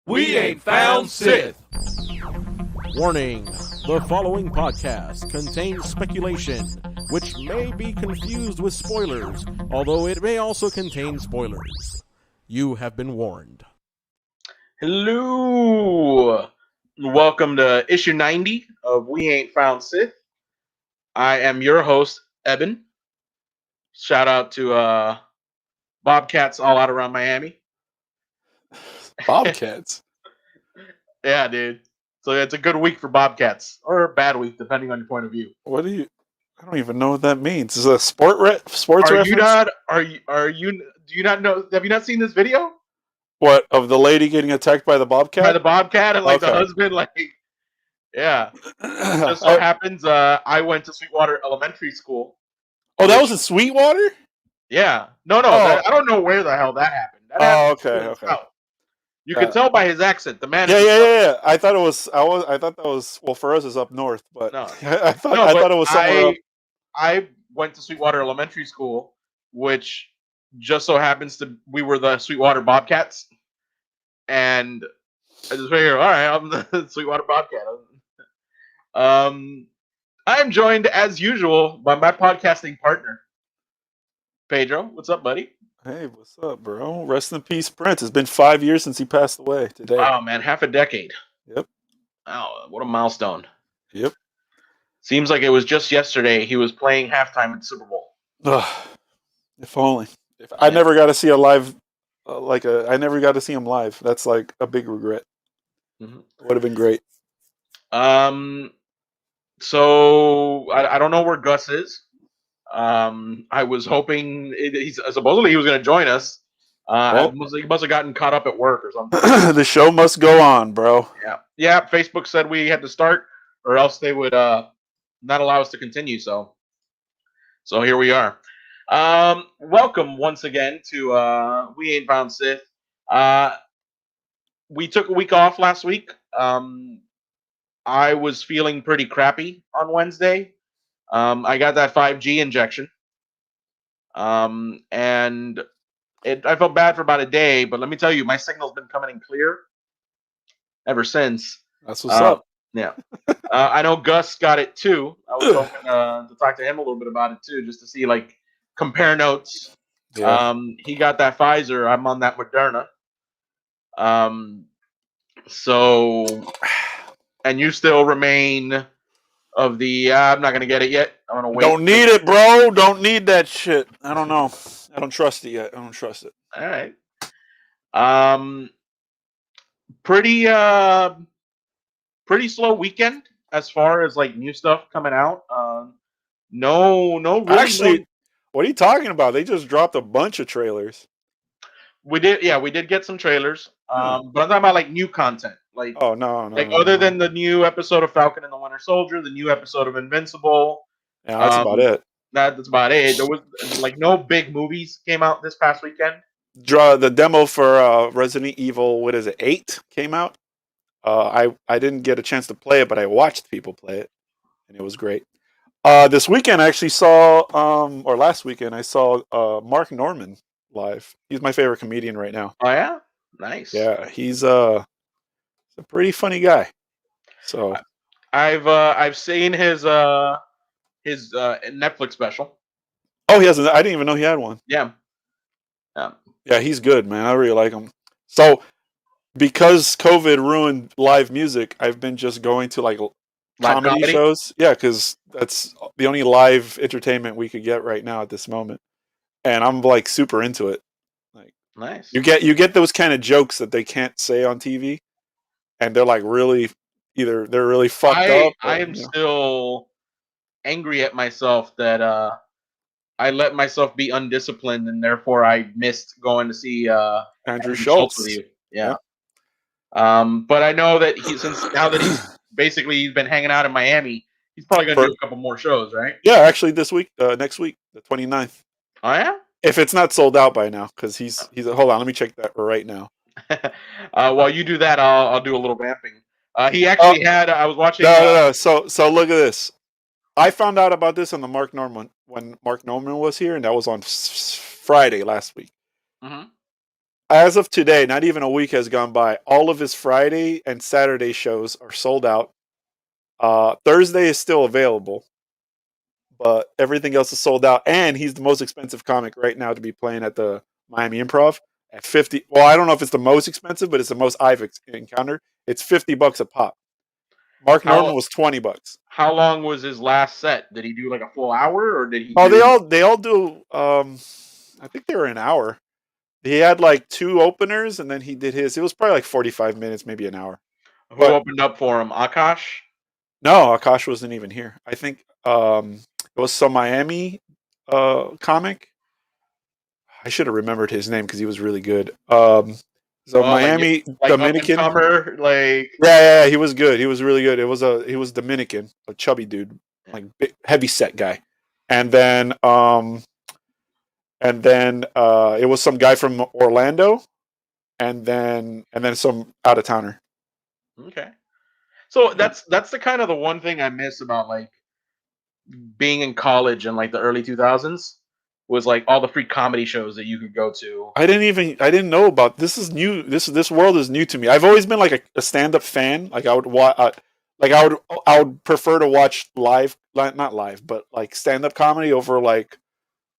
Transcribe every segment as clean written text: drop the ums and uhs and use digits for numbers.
We ain't found Sith. Warning, the following podcast contains speculation, which may be confused with spoilers, although it may also contain spoilers. You have been warned. Hello. Welcome to issue 90 of We Ain't Found Sith. I am your host, Eben. Shout out to Bobcats all out around Miami. Bobcats? Yeah, dude. So it's a good week for Bobcats, or a bad week, depending on your point of view. What do you... I don't even know what that means. Is it a sports reference? Do you not know, have you not seen this video? What, of the lady getting attacked by the bobcat? By the Bobcat and the Okay. husband, yeah. Just so happens, I went to Sweetwater Elementary School. Oh, that was in Sweetwater? Yeah. No, Oh. I don't know where the hell that happened. That Oh, happened okay. You could tell by his accent. The man. Yeah. I thought that was. Well, for us, it's up north, but No. I thought it was somewhere up. I went to Sweetwater Elementary School, which just so happens we were the Sweetwater Bobcats, and I just figured, all right, I'm the Sweetwater Bobcat. I'm joined as usual by my podcasting partner, Pedro. What's up, buddy? Hey, what's up, bro? Rest in peace, Prince. It's been 5 years since he passed away today. Wow, man, half a decade. Yep. Wow, what a milestone. Yep. Seems like it was just yesterday he was playing halftime at the Super Bowl. If only. I never got to see a live, I never got to see him live. That's like a big regret. Mm-hmm. Would have been great. So I don't know where Gus is. I was hoping supposedly he was going to join us. He must have gotten caught up at work or something. The show must go on, bro. Yeah. Facebook said we had to start, or else they would not allow us to continue. So here we are. Welcome once again to We Ain't Found Sith. We took a week off last week. I was feeling pretty crappy on Wednesday. I got that 5G injection. And I felt bad for about a day, but let me tell you, my signal's been coming in clear ever since. That's what's up. Yeah. I know Gus got it too. I was hoping to talk to him a little bit about it too, just to see, compare notes. Yeah. He got that Pfizer. I'm on that Moderna. And you still remain of the, I'm not going to get it yet. I'm going to wait. Don't need it, bro. Don't need that shit. I don't know. I don't trust it yet. I don't trust it. All right. Pretty slow weekend as far as new stuff coming out. No, really. Actually, what are you talking about? They just dropped a bunch of trailers. We did get some trailers. But I'm talking about new content. Oh no. Other than the new episode of Falcon and the Winter Soldier, the new episode of Invincible. Yeah, that's about it. That's about it. There was no big movies came out this past weekend. The demo for Resident Evil, what is it, 8 came out. I didn't get a chance to play it, but I watched people play it, and it was great. This weekend I actually saw, or last weekend I saw Mark Norman live. He's my favorite comedian right now. Oh yeah, nice. Yeah, he's a pretty funny guy. So I've seen his Netflix special. Oh, he hasn't. I didn't even know he had one. Yeah. Yeah, he's good, man. I really like him. So, because COVID ruined live music, I've been just going to comedy shows. Yeah, because that's the only live entertainment we could get right now at this moment, and I'm super into it. Nice. You get those kind of jokes that they can't say on TV, and they're really they're really fucked up. I am still angry at myself that I let myself be undisciplined, and therefore I missed going to see Andrew Schultz with you. Yeah. But I know that now that he's been hanging out in Miami, he's probably going to do a couple more shows, right? Yeah, actually this week, next week, the 29th. Oh yeah? If it's not sold out by now, because he's hold on, let me check that right now. While you do that, I'll do a little vamping. He actually had. I was watching. No. So look at this. I found out about this on the Mark Norman when Mark Norman was here, and that was on Friday last week. Mm-hmm. as of today, not even a week has gone by. All of his Friday and Saturday shows are sold out. Thursday is still available, but everything else is sold out. And he's the most expensive comic right now to be playing at the Miami Improv at 50. Well, I don't know if it's the most expensive, but it's the most I've encountered. It's $50 a pop. Mark Norman How was $20. how long was his last set? Did he do like a full hour, or did he Oh, do? they all do. I think they were an hour. He had like two openers, and then he did his. It was probably like 45 minutes, maybe an hour. Who But opened up for him? Akash. no, Akash wasn't even here. I think it was some Miami comic. I should have remembered his name because he was really good. So Oh, Miami like up and Dominican. comer, like Yeah, he was good. He was really good. He was Dominican, a chubby dude, like big, heavy set guy. And then it was some guy from Orlando, and then some out of towner. okay. So that's the kind of the one thing I miss about like being in college in like the early 2000s was like all the free comedy shows that you could go to. I didn't know about this. Is new. This world is new to me. I've always been like a stand up fan. Like I would prefer to watch live, not live, but like stand up comedy over like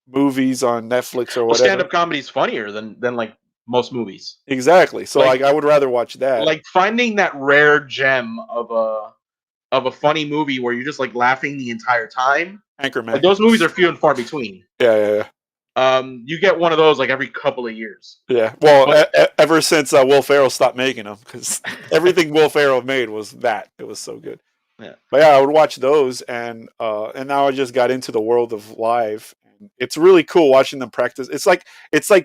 movies on Netflix or Well, stand whatever. up comedy is funnier than like most movies. Exactly. So Like like I would rather watch that. like finding that rare gem of a funny movie where you're just like laughing the entire time. Like Anchorman. those movies are few and far between. Yeah. You get one of those like every couple of years. Yeah. Well, But ever since Will Ferrell stopped making them, because everything Will Ferrell made was that. It was so good. yeah, But yeah, I would watch those, and now I just got into the world of live, and it's really cool watching them practice. It's like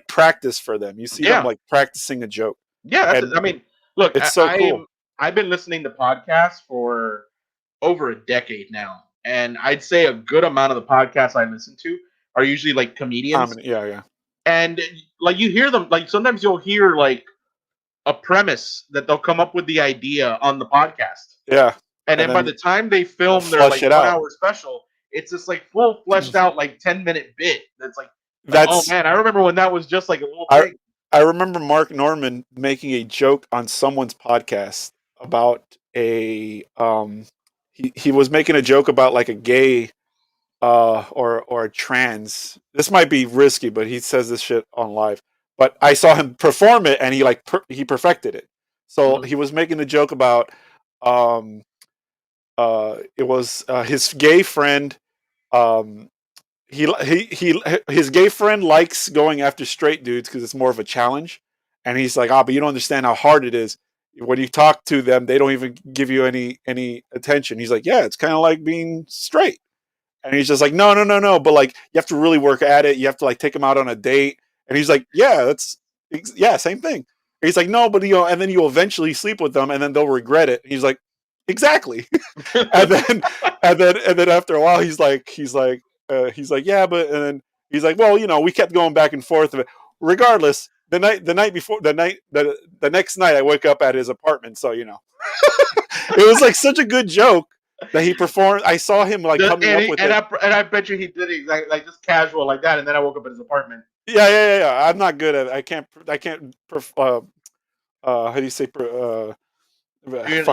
practice for them. You see them yeah, like practicing a joke, yeah. That's it. and I mean, look, it's so cool. I've been listening to podcasts for over a decade now, and I'd say a good amount of the podcasts I listen to are usually like comedians, Yeah. and like you hear them. Like sometimes you'll hear like a premise that they'll come up with the idea on the podcast. Yeah, And and then by then the time they they'll film their flush like it one out. hour special, it's this like full fleshed out like 10-minute bit that's like oh That's man, I remember when that was just like a little I thing. I remember Mark Norman making a joke on someone's podcast about a he was making a joke about like a gay or a trans. This might be risky, but he says this shit on live. But I saw him perform it, and he like he perfected it. So Mhm. he was making a joke about um it was his gay friend. um his gay friend likes going after straight dudes because it's more of a challenge, and he's like, but you don't understand how hard it is. When you talk to them, they don't even give you any attention. He's like, yeah, it's kind of like being straight. And he's just like, no. But like, you have to really work at it. You have to like take him out on a date. And he's like, yeah, same thing. And he's like, no, but and then you'll eventually sleep with them, and then they'll regret it. And he's like, exactly. and then, and then after a while, he's like, yeah, but, and then he's like, well, we kept going back and forth. Of it. Regardless, the night before, the next night, I wake up at his apartment. So it was like such a good joke that he performed. I saw him like coming up with it. And I bet you he did it like just casual like that, and then I woke up in his apartment. Yeah. I'm not good at it. I can't. How do you say? You're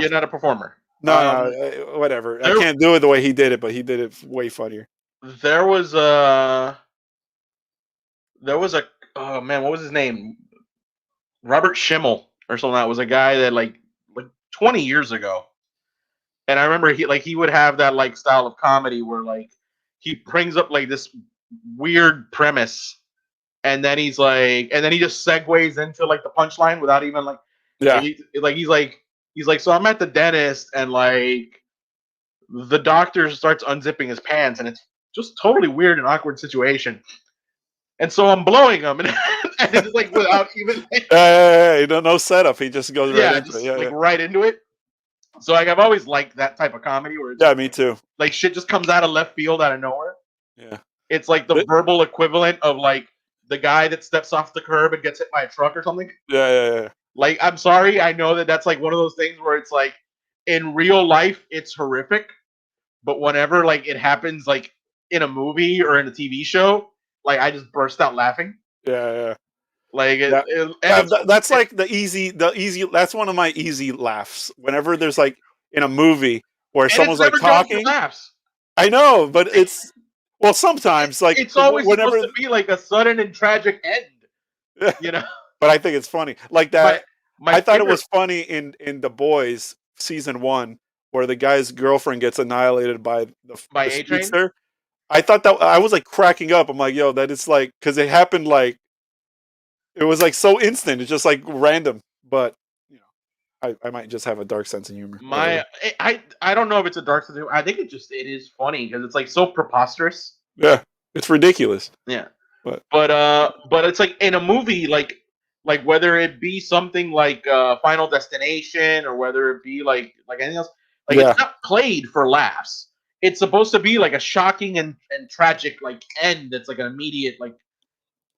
not a performer. No, whatever. I There can't do it the way he did it, but he did it way funnier. there was a oh man, what was his name? Robert Schimmel or something. That was a guy that like 20 years ago. And I remember he would have that like style of comedy where like he brings up like this weird premise, and then he just segues into like the punchline without even Yeah, he's like, so I'm at the dentist, and like the doctor starts unzipping his pants, and it's just totally weird and awkward situation, and so I'm blowing him, and, and it's like without even no setup. He just goes right yeah, into it. just like right into it. So like I've always liked that type of comedy where it's Yeah, me too. like shit just comes out of left field out of nowhere. Yeah, It's like the But- verbal equivalent of like the guy that steps off the curb and gets hit by a truck or something. yeah. Like, I'm sorry, I know that that's like one of those things where it's like in real life it's horrific, but whenever like it happens in a movie or in a TV show, like I just burst out laughing. Yeah. Like Yeah. and it's That's like the easy. That's one of my easy laughs. Whenever there's like in a movie where and it's someone's like never done for talking, laughs. I know, but it's well sometimes like It's always supposed whenever. to be like a sudden and tragic end. You know, But I think it's funny. Like my that. my I thought it favorite was funny in The Boys season 1 where the guy's girlfriend gets annihilated by by the A Train. speedster. I thought that I was like cracking up. I'm like, yo, that is like because it happened like it was like so instant. It's just like random. But you know, I might just have a dark sense of humor. Whatever. I don't know if it's a dark sense of humor. I think it is funny because it's like so preposterous. Yeah, it's ridiculous. Yeah. But But it's like in a movie, like whether it be something like Final Destination or whether it be like anything else, like it's yeah, not played for laughs. It's supposed to be like a shocking and tragic like end. That's like an immediate like.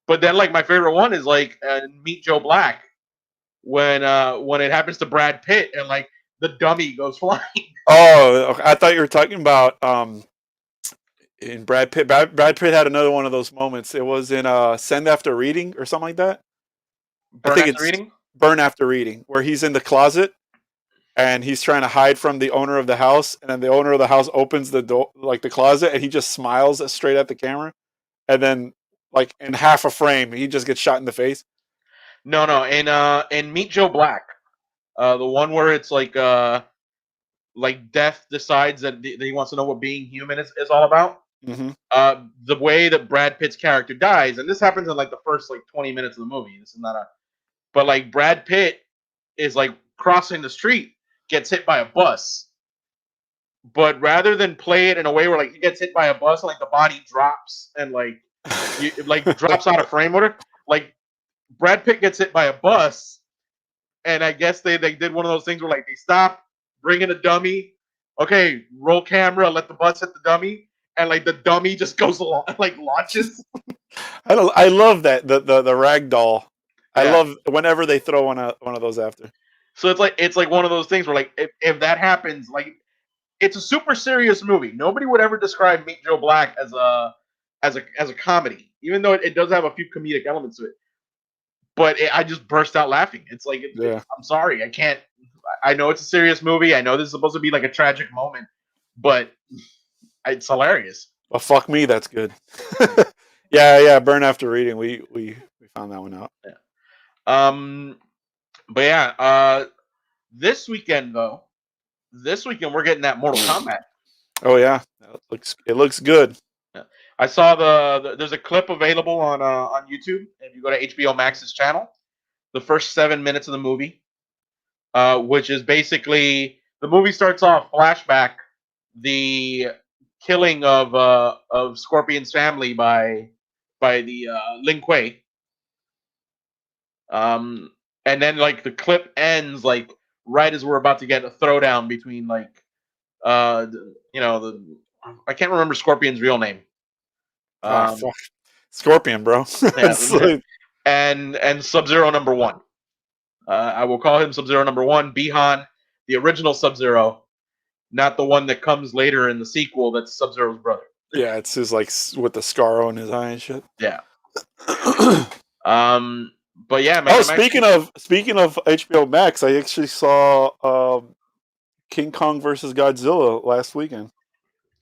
But then like my favorite one is like Meet Joe Black when it happens to Brad Pitt and like the dummy goes flying. oh, okay, I thought you were talking about in Brad Pitt. Brad Pitt had another one of those moments. It was in Send After Reading or something like that. I Burn think after it's reading. Burn After Reading, where he's in the closet and he's trying to hide from the owner of the house, and then the owner of the house opens the door, like the closet, and he just smiles straight at the camera, and then like in half a frame, he just gets shot in the face. No, in Meet Joe Black, the one where it's like Death decides that he wants to know what being human is all about. Mm-hmm. The way that Brad Pitt's character dies, and this happens in like the first like 20 minutes of the movie. This is not a, but like Brad Pitt is like crossing the street, gets hit by a bus, but rather than play it in a way where like he gets hit by a bus, and, like the body drops and like drops out of frame order, like Brad Pitt gets hit by a bus, and I guess they did one of those things where like they stop, bring in a dummy, okay, roll camera, let the bus hit the dummy, and like the dummy just goes along, like launches. I love that the rag doll. I Yeah. love whenever they throw one of those after. So it's like one of those things where like if that happens, like it's a super serious movie. Nobody would ever describe Meet Joe Black as a comedy, even though it does have a few comedic elements to it. But I just burst out laughing. It's like Yeah. I'm sorry, I can't. I know it's a serious movie. I know this is supposed to be like a tragic moment, but it's hilarious. Well, fuck me, that's good. Yeah. Burn After Reading. We found that one out. Yeah. But yeah. This weekend we're getting that Mortal Kombat. Oh yeah, it looks good. Yeah. I saw there's a clip available on YouTube. If you go to HBO Max's channel, the first 7 minutes of the movie, which is basically the movie starts off flashback, the killing of Scorpion's family by the Lin Kuei. And then like the clip ends like right as we're about to get a throwdown between like the I can't remember Scorpion's real name. Fuck. Scorpion, bro. Yeah, Like, and Sub-Zero number one. I will call him Sub-Zero number one. Bihan, the original Sub-Zero, not the one that comes later in the sequel. That's Sub-Zero's brother. yeah, it's his like with the scar on his eye and shit. Yeah. But yeah, man. Oh, speaking of HBO Max, I actually saw King Kong versus Godzilla last weekend.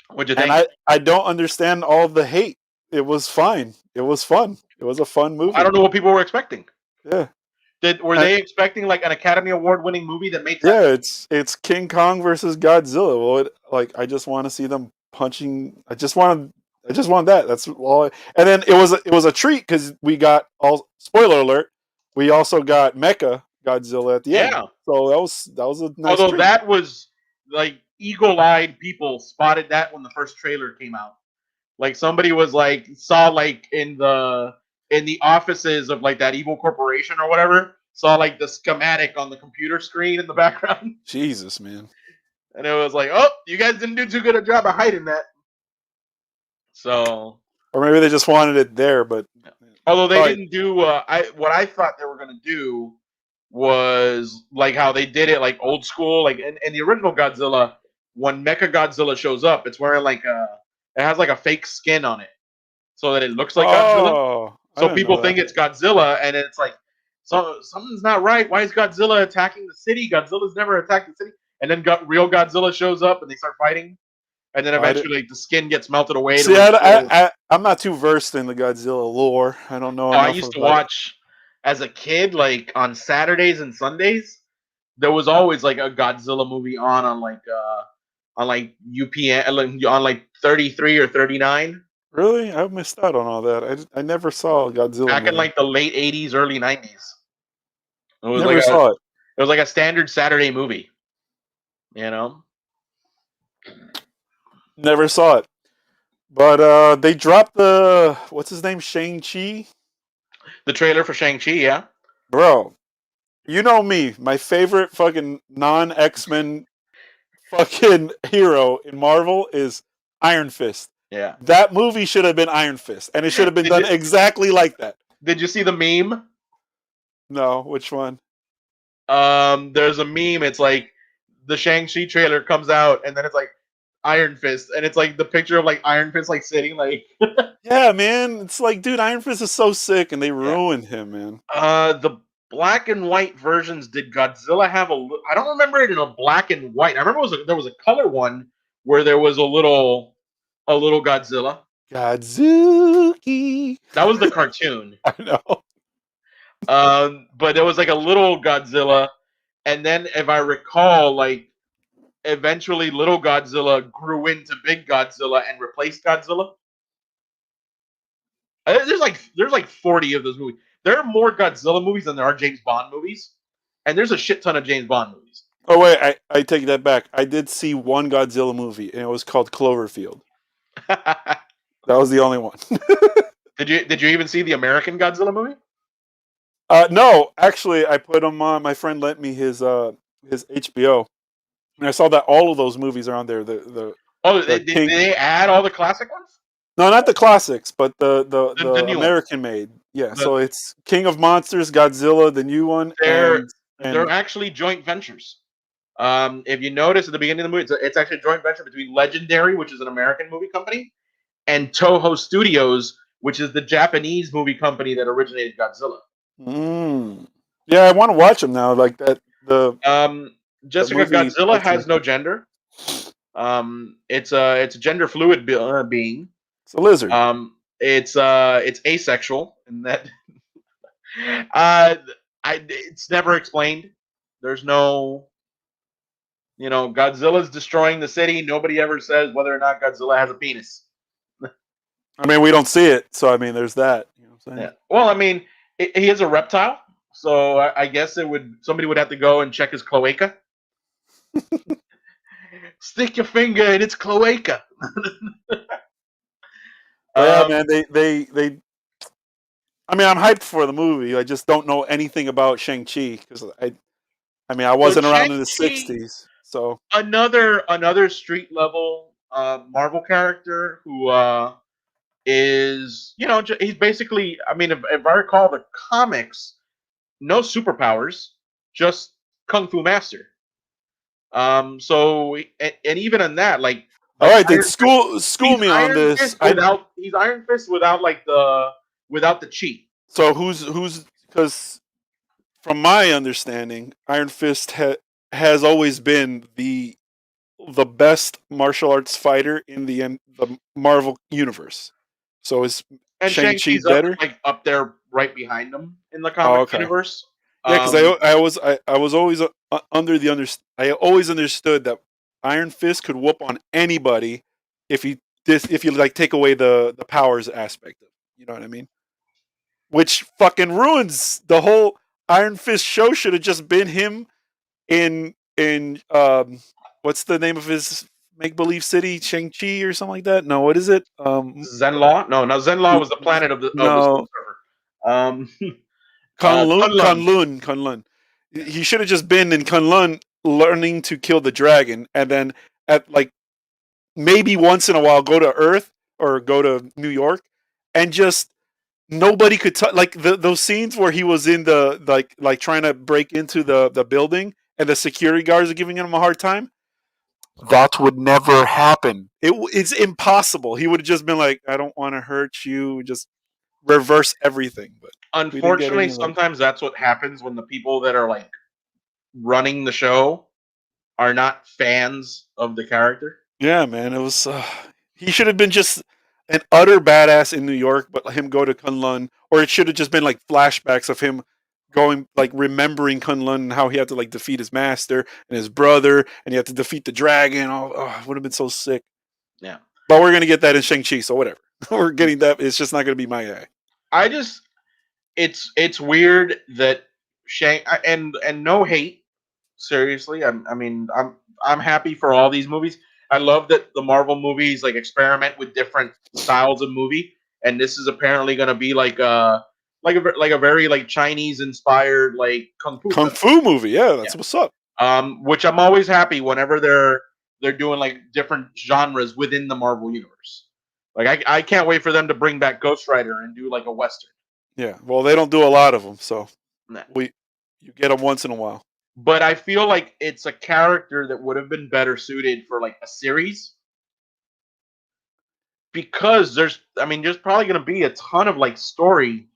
What'd you think? And I don't understand all the hate. It was fine. It was fun. It was a fun movie. I don't know what people were expecting. Yeah. Were they expecting like an Academy Award winning movie that made sense? Yeah, it's King Kong versus Godzilla. Well, I just want to see them punching. I just want that. That's all. And then it was a treat because we got all spoiler alert. We also got Mecha Godzilla at the end. So that was a nice. Although treat. that was like eagle-eyed people spotted that when the first trailer came out. Like somebody was like saw like in the offices of like that evil corporation or whatever, saw like the schematic on the computer screen in the background. Jesus, man. And it was like, oh, you guys didn't do too good a job of hiding that. So, or maybe they just wanted it there, but although they didn't do what I thought they were gonna do was like how they did it like old school, like in the original Godzilla, when Mecha Godzilla shows up, it's wearing like it has like a fake skin on it, so that it looks like Godzilla. I So didn't know people that. think it's Godzilla, and it's like, so something's not right. Why is Godzilla attacking the city? Godzilla's never attacked the city. And then real Godzilla shows up, and they start fighting. And then I did. eventually, the skin gets melted away to See, reveal. I'm not too versed in the Godzilla lore. I don't know Oh, I enough used to about it. watch as a kid, like on Saturdays and Sundays. There was always like a Godzilla movie on like UPN on like 33 or 39 Really, I missed out on all that. I never saw a Godzilla back in movie. like the late 80s, early 90s. It was like Never a saw it. it was like a standard Saturday movie, you know. Never saw it. But they dropped the what's his name, Shang-Chi, The trailer for Shang-Chi, yeah. bro. You know me. My favorite fucking non X-Men fucking hero in Marvel is Iron Fist. Yeah. That movie should have been Iron Fist, and it should have been Did done you, exactly like that. did you see the meme? No, which one? There's a meme. It's like the Shang-Chi trailer comes out, and then it's like Iron Fist, and it's like the picture of like Iron Fist like sitting like. Yeah, man. It's like, dude, Iron Fist is so sick, and they Yeah. ruined him, man. The black and white versions, did Godzilla have a? I don't remember it in a black and white. I remember there was a color one where there was a little Godzilla. Godzuki. That was the cartoon. I know. But there was like a little Godzilla, and then if I recall, like eventually little Godzilla grew into big Godzilla and replaced Godzilla. There's like 40 of those movies. There are more Godzilla movies than there are James Bond movies, and there's a shit ton of James Bond movies. Oh wait, I take that back. I did see one Godzilla movie, and it was called Cloverfield. That was the only one. Did you even see the American Godzilla movie? No, actually, I put him on. My friend lent me his HBO, and I saw that all of those movies are on there. Oh, The did King. they add all the classic ones? No, not the classics, but the The new ones. American made. Yeah, The, so it's King of Monsters, Godzilla, the new one, they're they're and actually joint ventures. If you notice at the beginning of the movie, it's actually a joint venture between Legendary, which is an American movie company, and Toho Studios, which is the Japanese movie company that originated Godzilla. Yeah, I want to watch them now. Like that the Just because movie. Godzilla has no gender, it's a gender fluid being. It's a lizard. It's asexual, and that uh, it's never explained. There's no, Godzilla's destroying the city. Nobody ever says whether or not Godzilla has a penis. I mean, we don't see it, so I mean, there's that. You know what I'm saying? Yeah. Well, I mean, he is a reptile, so I guess somebody would have to go and check his cloaca. Stick your finger in its cloaca. Yeah, man. They. I mean, I'm hyped for the movie. I just don't know anything about Shang-Chi because I mean, I wasn't around in the Shang-Chi, '60s, so another street level Marvel character who is he's basically, I mean, if I recall the comics, no superpowers, just kung fu master. So and even in that, all like right, then Iron Fist, school me on this. He's Iron Fist without like without the chi. So who's because from my understanding, Iron Fist has always been the best martial arts fighter in the Marvel universe. So is And Shang-Chi Shang-Chi's better? up there right behind him in the Oh, comic okay. universe. Yeah, because I was always I always understood that Iron Fist could whoop on anybody if you like take away the powers aspect of it. You know what I mean? Which fucking ruins the whole Iron Fist show. Should have just been him in what's the name of his make believe city, Shang-Chi or something like that? No, what is it? Zenlaw? No, Zenlaw was the planet of the Soul No, Server. Kunlun, Kunlun. Kunlun, Kunlun. He should have just been in Kunlun learning to kill the dragon, and then at like maybe once in a while go to Earth or go to New York, and just nobody could touch like those scenes where he was in the like trying to break into the building, and the security guards are giving him a hard time. That would never happen. It's impossible. He would have just been like, "I don't want to hurt you." Just reverse everything, but we didn't get Unfortunately, any of those. sometimes that's what happens when the people that are like running the show are not fans of the character. Yeah, man, it was. He should have been just an utter badass in New York, but let him go to Kunlun, or it should have just been like flashbacks of him going, like remembering Kunlun and how he had to like defeat his master and his brother, and he had to defeat the dragon. Oh, it would have been so sick. Yeah. But we're gonna get that in Shang-Chi, so whatever. We're getting that. It's just not gonna be my guy. I just it's weird that Shang and no hate. Seriously, I mean, I'm happy for all these movies. I love that the Marvel movies like experiment with different styles of movie, and this is apparently going to be like a very like Chinese inspired like kung fu Kung film. Fu movie, yeah, Yeah. that's what's up. Which I'm always happy whenever they're doing like different genres within the Marvel universe. Like I can't wait for them to bring back Ghost Rider and do like a western. Yeah, well, they don't do a lot of them, so Nah. you get them once in a while. But I feel like it's a character that would have been better suited for like a series because there's probably going to be a ton of like story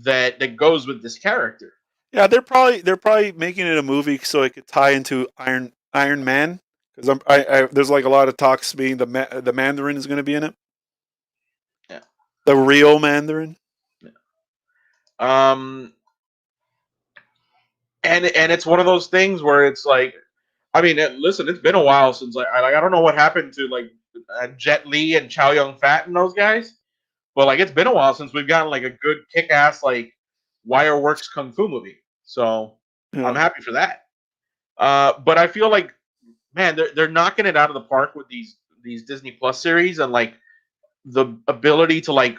that goes with this character. Yeah, they're probably making it a movie so it could tie into Iron Man, because there's like a lot of talks being the Mandarin is going to be in it. Yeah. The real Mandarin. Yeah. And it's one of those things where it's like, I mean, listen, it's been a while since I don't know what happened to like Jet Li and Chow Yun Fat and those guys, but like it's been a while since we've gotten like a good kick ass like wire works kung fu movie. So Yeah. I'm happy for that. But I feel like, man, they're knocking it out of the park with these Disney Plus series and like the ability to like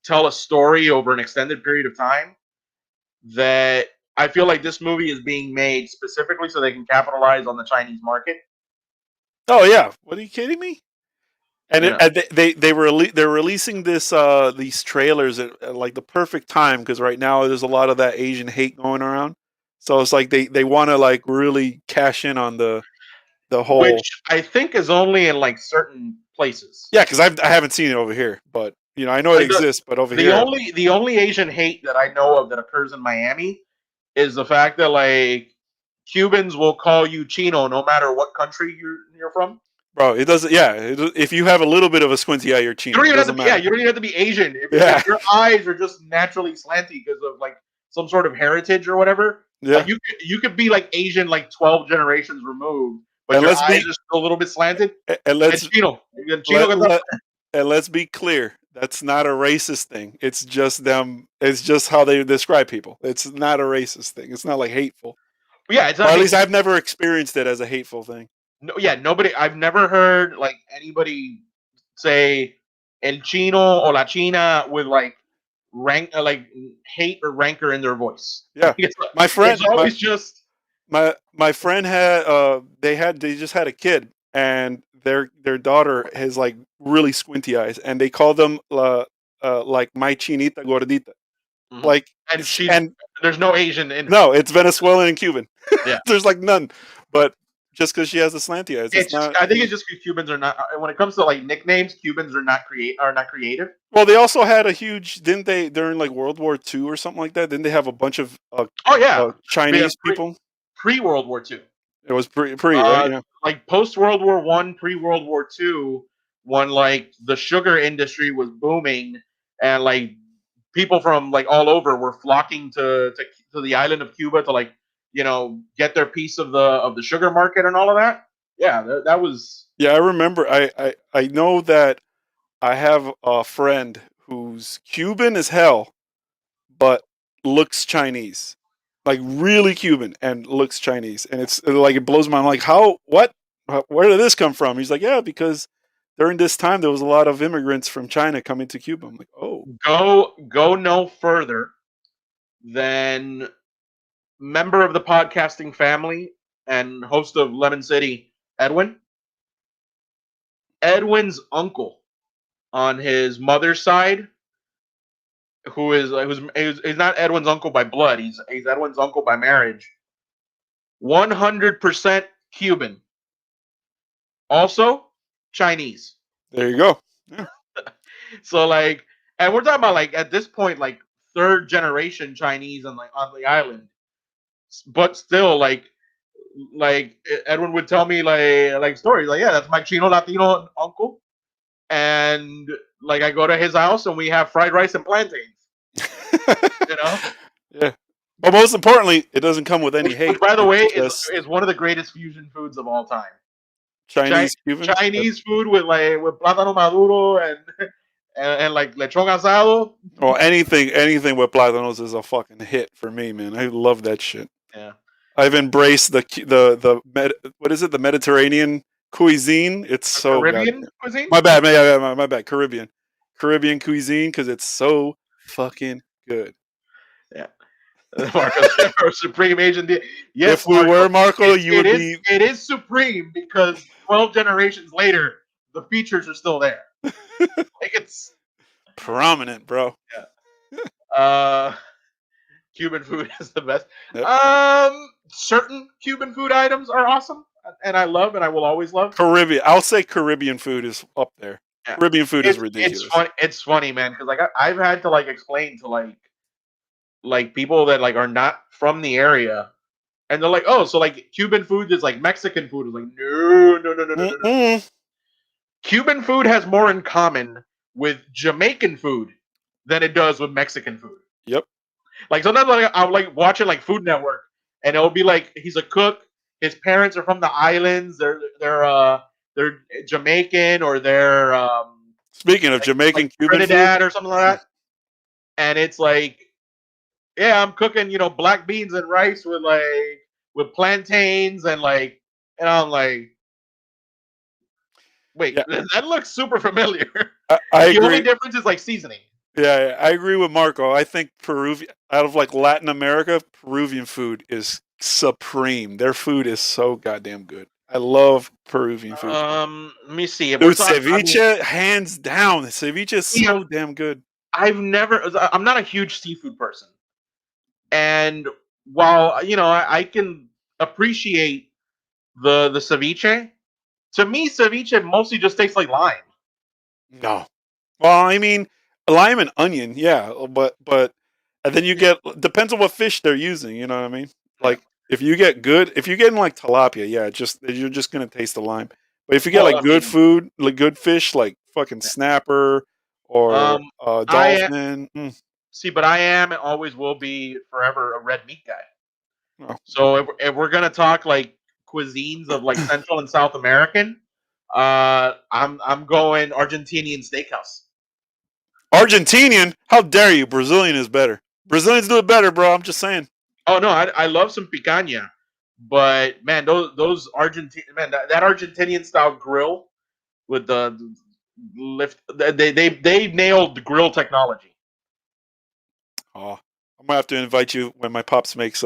tell a story over an extended period of time. That I feel like this movie is being made specifically so they can capitalize on the Chinese market. Oh yeah, what are you kidding me? And, Yeah. they're releasing these trailers at like the perfect time, because right now there's a lot of that Asian hate going around. So it's like they want to like really cash in on the whole. Which I think is only in like certain places. Yeah, because I haven't seen it over here, but I know it Like exists, but over the here, only Asian hate that I know of that occurs in Miami is the fact that like Cubans will call you Chino no matter what country you're from. bro, it doesn't. Yeah, if you have a little bit of a squinty eye, you're You Chino. don't It even have to doesn't be, yeah, matter. you don't even have to be Asian. Yeah. If your eyes are just naturally slanty because of like some sort of heritage or whatever, Yeah, like you could be like Asian like 12 generations removed, but and your let's eyes be are still a little bit slanted. and And let's Chino, and Chino let, got that. let and let's be clear. That's not a racist thing. It's just them. It's just how they describe people. It's not a racist thing. It's not like hateful. Yeah, it's Or not at least hate. I've never experienced it as a hateful thing. No, yeah, nobody. I've never heard like anybody say El Chino or La China with like like hate or rancor in their voice. Yeah, it's, my it's friend, always just my friend they just had a kid, and their daughter has like really squinty eyes, and they call them like my chinita gordita. mhm. Like, And she's and there's no Asian in her. no, it's Venezuelan and Cuban. Yeah. There's like none, but just because she has the slanty eyes, it's It's just not. I think it's just because Cubans are not when it comes to like nicknames, Cubans are not creative. Well, they also had a huge, didn't they, during like World War II or something like that? Didn't they have a bunch of Oh yeah, we have Chinese people? pre World War II. It was pre right? Yeah. Like post World War One, pre World War II, when like the sugar industry was booming and like people from like all over were flocking to the island of Cuba to like get their piece of the sugar market and all of that. Yeah, that was Yeah, I remember. I know that I have a friend who's Cuban as hell, but looks Chinese, like really Cuban and looks Chinese, and it's like it blows my mind. I'm like, how? What? Where did this come from? He's like, yeah, because during this time there was a lot of immigrants from China coming to Cuba. I'm like, oh, go no further than member of the podcasting family and host of Lemon City, Edwin. Edwin's uncle on his mother's side, who's not Edwin's uncle by blood. He's Edwin's uncle by marriage. 100% Cuban. Also Chinese. there you go. Yeah. So like and we're talking about like at this point like third generation Chinese on the island, but still like Edwin would tell me like stories like yeah that's my Chino Latino uncle, and like I go to his house and we have fried rice and plantains, you know, Yeah. But most importantly, it doesn't come with any which hate. by the way It's just is one of the greatest fusion foods of all time. Chinese Cuban. Yep. Chinese food with plátano maduro and like lechon asado. Or anything with plátanos is a fucking hit for me, man. I love that shit. Yeah. I've embraced what is it? The Mediterranean cuisine. It's so Caribbean goddamn. cuisine. My bad. Caribbean cuisine because it's so fucking good. Yeah. Marco's Supreme Agent. Yes, If we Marco. were Marco, you would be. It is supreme because 12 generations later, the features are still there. Like it's Prominent, bro. yeah. Cuban food is the best. Yep. Certain Cuban food items are awesome, and I love, and I will always love. Caribbean. I'll say Caribbean food is up there. Yeah. Caribbean food is ridiculous. It's funny, man, because like I've had to like explain to like people that like are not from the area, and they're like, oh, so like Cuban food is like Mexican food. Is like no. Cuban food has more in common with Jamaican food than it does with Mexican food. Yep. Like sometimes like, I'll like watching like Food Network, and it'll be like he's a cook. His parents are from the islands. They're Jamaican or they're Speaking of Jamaican like Cuban Trinidad food, or something like that. And it's like, yeah, I'm cooking black beans and rice with plantains and I'm like, wait, yeah, that looks super familiar. I The only agree. difference is like seasoning. Yeah, I agree with Marco. I think Peruvian, out of like Latin America, Peruvian food is supreme. Their food is so goddamn good. I love Peruvian food. Let me see. If we're Dude, talking, ceviche, hands down. Ceviche is so damn good. I'm not a huge seafood person, and while I can appreciate the ceviche, to me ceviche mostly just tastes like lime. No. Well, I mean, lime and onion, yeah, but and then you get depends on what fish they're using. You know what I mean? Yeah. Like if you're getting like tilapia, yeah, you're just gonna taste the lime. But if you get Well, like I good mean, food, like good fish, like fucking snapper or I dolphin, see, but I am and always will be forever a red meat guy. no. So if we're gonna talk like cuisines of like Central and South American, I'm going Argentinian steakhouse. Argentinian? How dare you? Brazilian is better. Brazilians do it better, bro. I'm just saying. Oh no, I love some picanha, but man, those that Argentinian style grill with the lift, they nailed the grill technology. Oh, I'm gonna have to invite you when my pops makes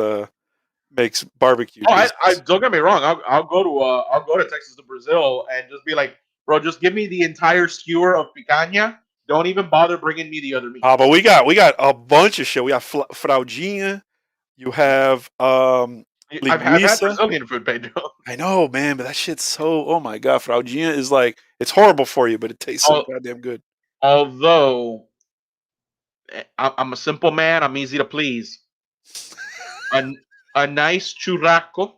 barbecue Oh, I dishes. don't get me wrong. I'll go to Texas to Brazil and just be like, bro, just give me the entire skewer of picanha. Don't even bother bringing me the other meat. But we got a bunch of shit. We got fraldinha. You have I've had linguiça. Brazilian food, Pedro. I know, man, but that shit's so. Oh my god, fraldinha is like it's horrible for you, but it tastes so goddamn good. Although I'm a simple man, I'm easy to please. A, a nice churrasco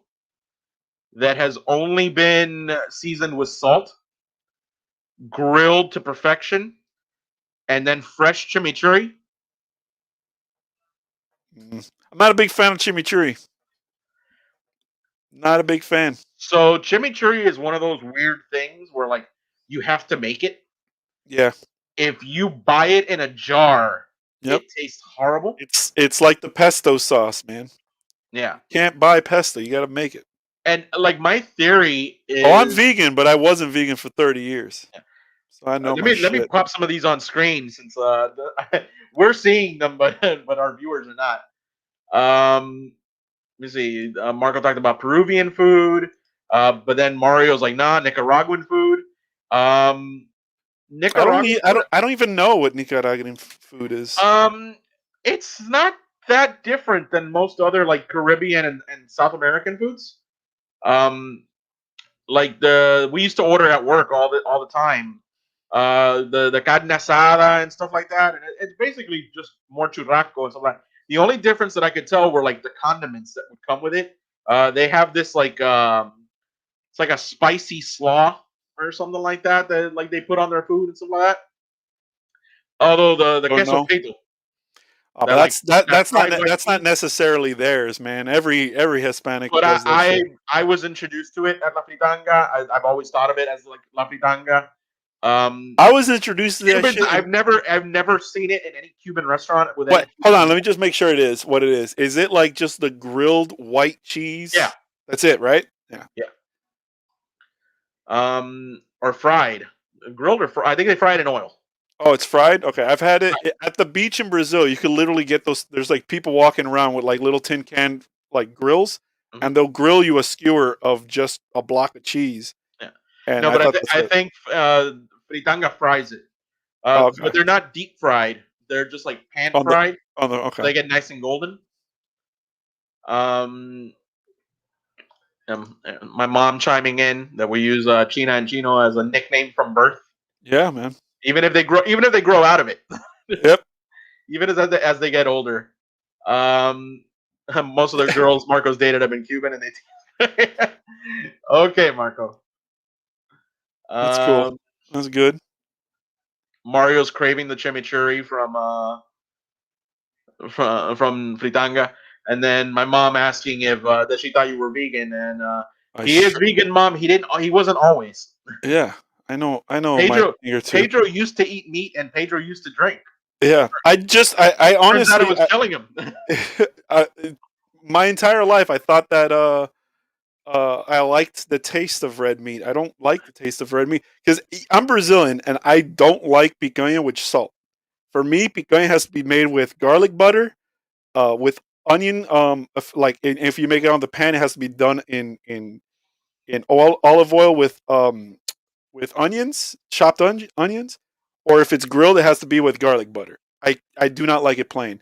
that has only been seasoned with salt, grilled to perfection, and then fresh chimichurri. I'm not a big fan of chimichurri. Not a big fan. So chimichurri is one of those weird things where like you have to make it. Yeah. If you buy it in a jar, Yep. it tastes horrible. It's like the pesto sauce, man. Yeah. Can't buy pesto. You got to make it. And like my theory is, Oh, I'm vegan, but I wasn't vegan for 30 years. Yeah. So I know let me pop some of these on screen since we're seeing them, but our viewers are not. Let me see. Marco talked about Peruvian food, but then Mario's like, nah, Nicaraguan food. Nicaraguan. I don't even know what Nicaraguan food is. It's not that different than most other like Caribbean and South American foods. Like we used to order at work all the time. the carne asada and stuff like that. And it's basically just more churrasco and stuff like that. The only difference that I could tell were like the condiments that would come with it. They have this like it's like a spicy slaw or something like that that like they put on their food and stuff like that. Although the Don't queso know. frito, Oh, that but like that that's not fried white that's not meat. necessarily theirs, man. Every Hispanic But does that shit. I was introduced to it at La Fritanga. I've always thought of it as like La Fritanga. Um, I was introduced to that Cubans, shit. I've never seen it in any Cuban restaurant with any What? Hold on, Cuban. let me just make sure it is what it is. Is it like just the grilled white Yeah, cheese? That's it, right? Yeah. yeah. Or fried, grilled or fried. I think they fry it in oil. Oh, it's fried. Okay, I've had it at the beach in Brazil. You could literally get those. There's like people walking around with like little tin can like grills, Mhm. and they'll grill you a skewer of just a block of cheese. Yeah. And No, I but thought that's I it. think Fritanga fries it. Oh, But okay. they're not deep fried. They're just like pan On the fried. So okay. they get nice and golden. Um, my mom chiming in that we use China and Chino as a nickname from birth, Yeah, man. even if they grow out of it, Yep. even as they get older. Um, most of the girls Marco's dated have been Cuban, and they. Okay, Marco. That's cool. Um, That's good. Mario's craving the chimichurri from Fritanga, and then my mom asking if that she thought you were vegan, and I he is sure. vegan, mom. He wasn't always. Yeah, I know. I know my Pedro thing or two. Pedro used to eat meat, and Pedro used to drink. Yeah, I Turns out it honestly, was killing him. I, my entire life, I thought that I liked the taste of red meat. I don't like the taste of red meat because I'm Brazilian and I don't like picanha with salt. For me, picanha has to be made with garlic butter, with onion. Like if you make it on the pan, it has to be done in olive oil with onions, chopped onions, or if it's grilled, it has to be with garlic butter. I do not like it plain.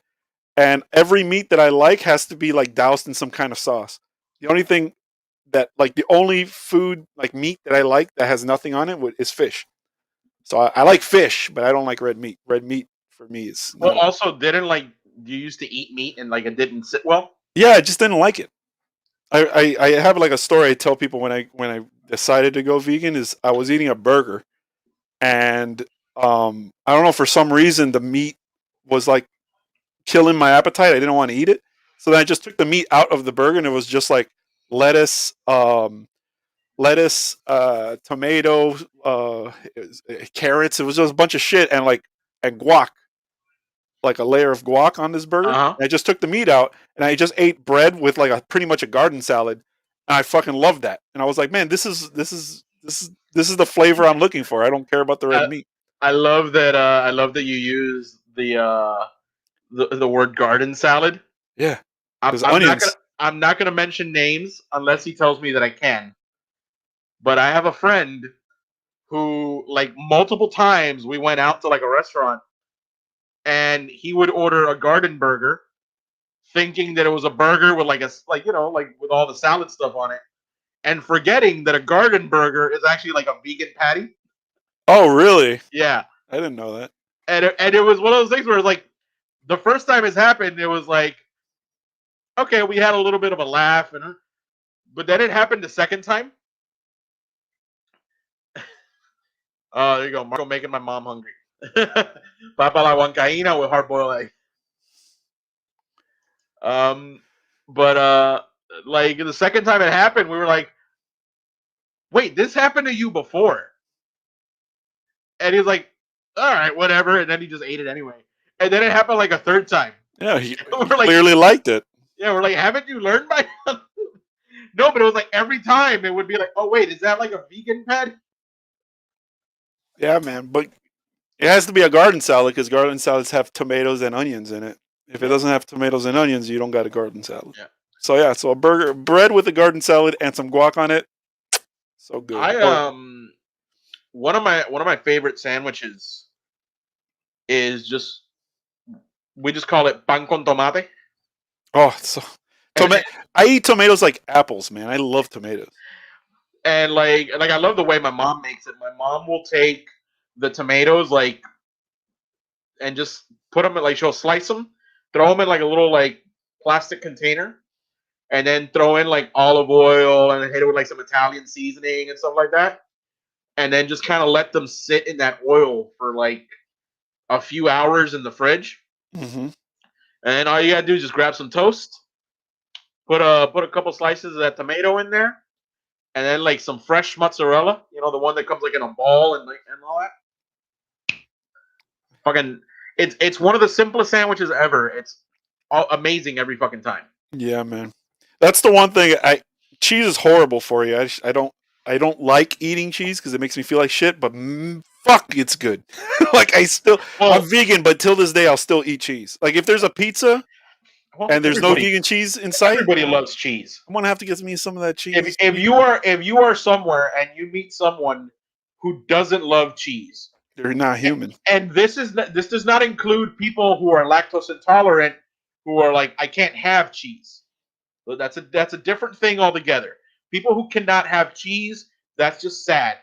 And every meat that I like has to be like doused in some kind of sauce. The only thing that like the only food like meat that I like that has nothing on it is fish. So I like fish, but I don't like red meat. Red meat for me is Well, not. also didn't like you used to eat meat and like it didn't sit well. Yeah, I just didn't like it. I have like a story I tell people when I decided to go vegan is I was eating a burger and I don't know for some reason the meat was like killing my appetite. I didn't want to eat it, so then I just took the meat out of the burger and it was just like lettuce, tomato, carrots. It was just a bunch of shit and like and guac, like a layer of guac on this burger. Uh huh. And I just took the meat out and I just ate bread with like a pretty much a garden salad, and I fucking loved that. And I was like, man, this is the flavor I'm looking for. I don't care about the red I, meat. I love that. I love that you use the word garden salad. Yeah, I'm, because I'm not gonna onions. I'm not gonna mention names unless he tells me that I can. But I have a friend who like multiple times we went out to like a restaurant and he would order a garden burger thinking that it was a burger with like like with all the salad stuff on it and forgetting that a garden burger is actually like a vegan patty. Oh, really? Yeah. I didn't know that. And it was one of those things where like the first time it's happened it was like okay, we had a little bit of a laugh and but then it happened the second time. There you go, Marco making my mom hungry. Papa la huancaína with hard boiled egg. Um, but like the second time it happened, we were like, "Wait, this happened to you before?" And he's like, "All right, whatever." And then he just ate it anyway. And then it happened like a third time. Yeah, he We're like, clearly liked it. "Yeah, we're like, haven't you learned by now?" No, but it was like every time it would be like, "Oh wait, is that like a vegan patty?" Yeah, man. But it has to be a garden salad because garden salads have tomatoes and onions in it. If it Yeah, doesn't have tomatoes and onions, you don't got a garden salad. yeah. So yeah, so a burger, bread with a garden salad and some guac on it, so good. I Or one of my favorite sandwiches is just we just call it pan con tomate. oh, so tomato. I eat tomatoes like apples, man. I love tomatoes. And like I love the way my mom makes it. My mom will take the tomatoes like and just put them in, like she'll slice them, throw them in like a little like plastic container, and then throw in like olive oil and hit it with like some Italian seasoning and stuff like that, and then just kind of let them sit in that oil for like a few hours in the fridge. Mm-hmm. And then all you gotta do is just grab some toast, put a couple slices of that tomato in there, and then like some fresh mozzarella, the one that comes like in a ball and all that. Fucking, it's one of the simplest sandwiches ever. It's amazing every fucking time. Yeah, man. That's the one thing. Cheese is horrible for you. I don't like eating cheese because it makes me feel like shit. But fuck, it's good. Like I'm vegan, but till this day, I'll still eat cheese. Like if there's a pizza and there's no vegan cheese in sight, everybody loves cheese. I'm gonna have to get me some of that cheese. If you are somewhere and you meet someone who doesn't love cheese, they're not human. And this does not include people who are lactose intolerant, who are like, I can't have cheese. So that's a different thing altogether. People who cannot have cheese, that's just sad.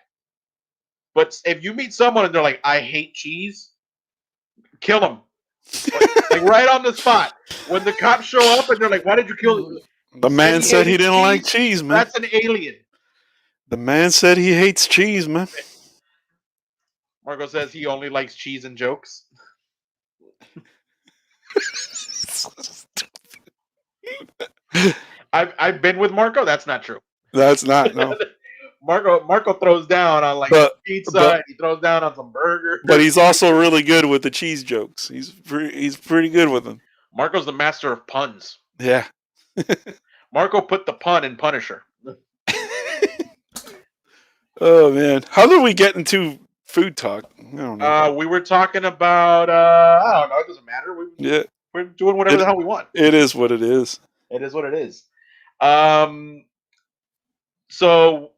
But if you meet someone and they're like, I hate cheese, kill them. Like right on the spot. When the cops show up and they're like, why did you kill him? The man said he didn't like cheese, man. That's an alien. The man said he hates cheese, man. Marco says he only likes cheese and jokes. I've been with Marco. That's not true. That's not, no. Marco throws down on like pizza. And he throws down on some burgers. But he's also really good with the cheese jokes. He's pretty good with them. Marco's the master of puns. Yeah. Marco put the pun in Punisher. Oh man, how did we get into food talk? I don't know. We were talking about I don't know. It doesn't matter. We're doing whatever the hell we want. It is what it is. It is what it is. So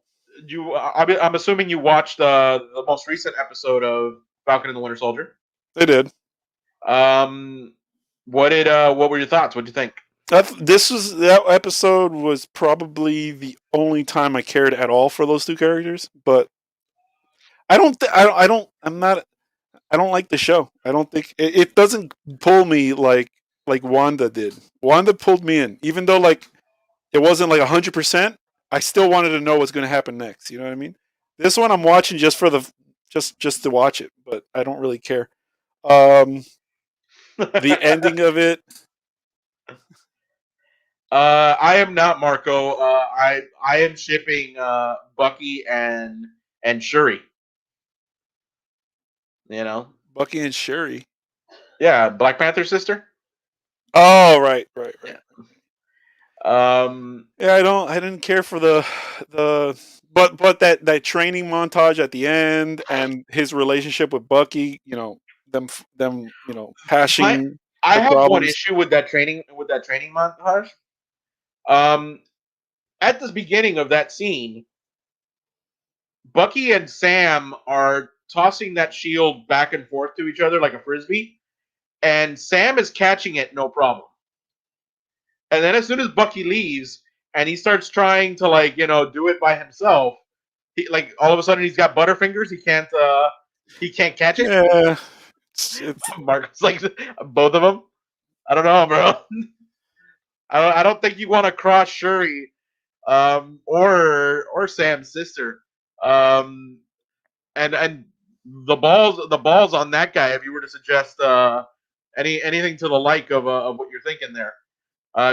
I'm assuming you watched the most recent episode of Falcon and the Winter Soldier. I did. What were your thoughts? What did you think? That episode was probably the only time I cared at all for those two characters, but I don't like the show. I don't think it doesn't pull me like Wanda did. Wanda pulled me in, even though like it wasn't like 100%. I still wanted to know what's going to happen next. You know what I mean? This one I'm watching just for just to watch it, but I don't really care. The ending of it. I am not Marco. I am shipping Bucky and Shuri. Bucky and Shuri. Yeah, Black Panther's sister. Oh, right. Yeah. Yeah, I didn't care for the but that training montage at the end and his relationship with Bucky, them hashing. I have one issue with that training montage. At the beginning of that scene, Bucky and Sam are tossing that shield back and forth to each other like a frisbee, and Sam is catching it no problem. And then as soon as Bucky leaves and he starts trying to do it by himself, he all of a sudden he's got butterfingers. He can't catch it. Yeah, Marcus like both of them. I don't know, bro. I don't think you want to cross Shuri, or Sam's sister, and the balls on that guy. If you were to suggest anything to the like of what you're thinking there.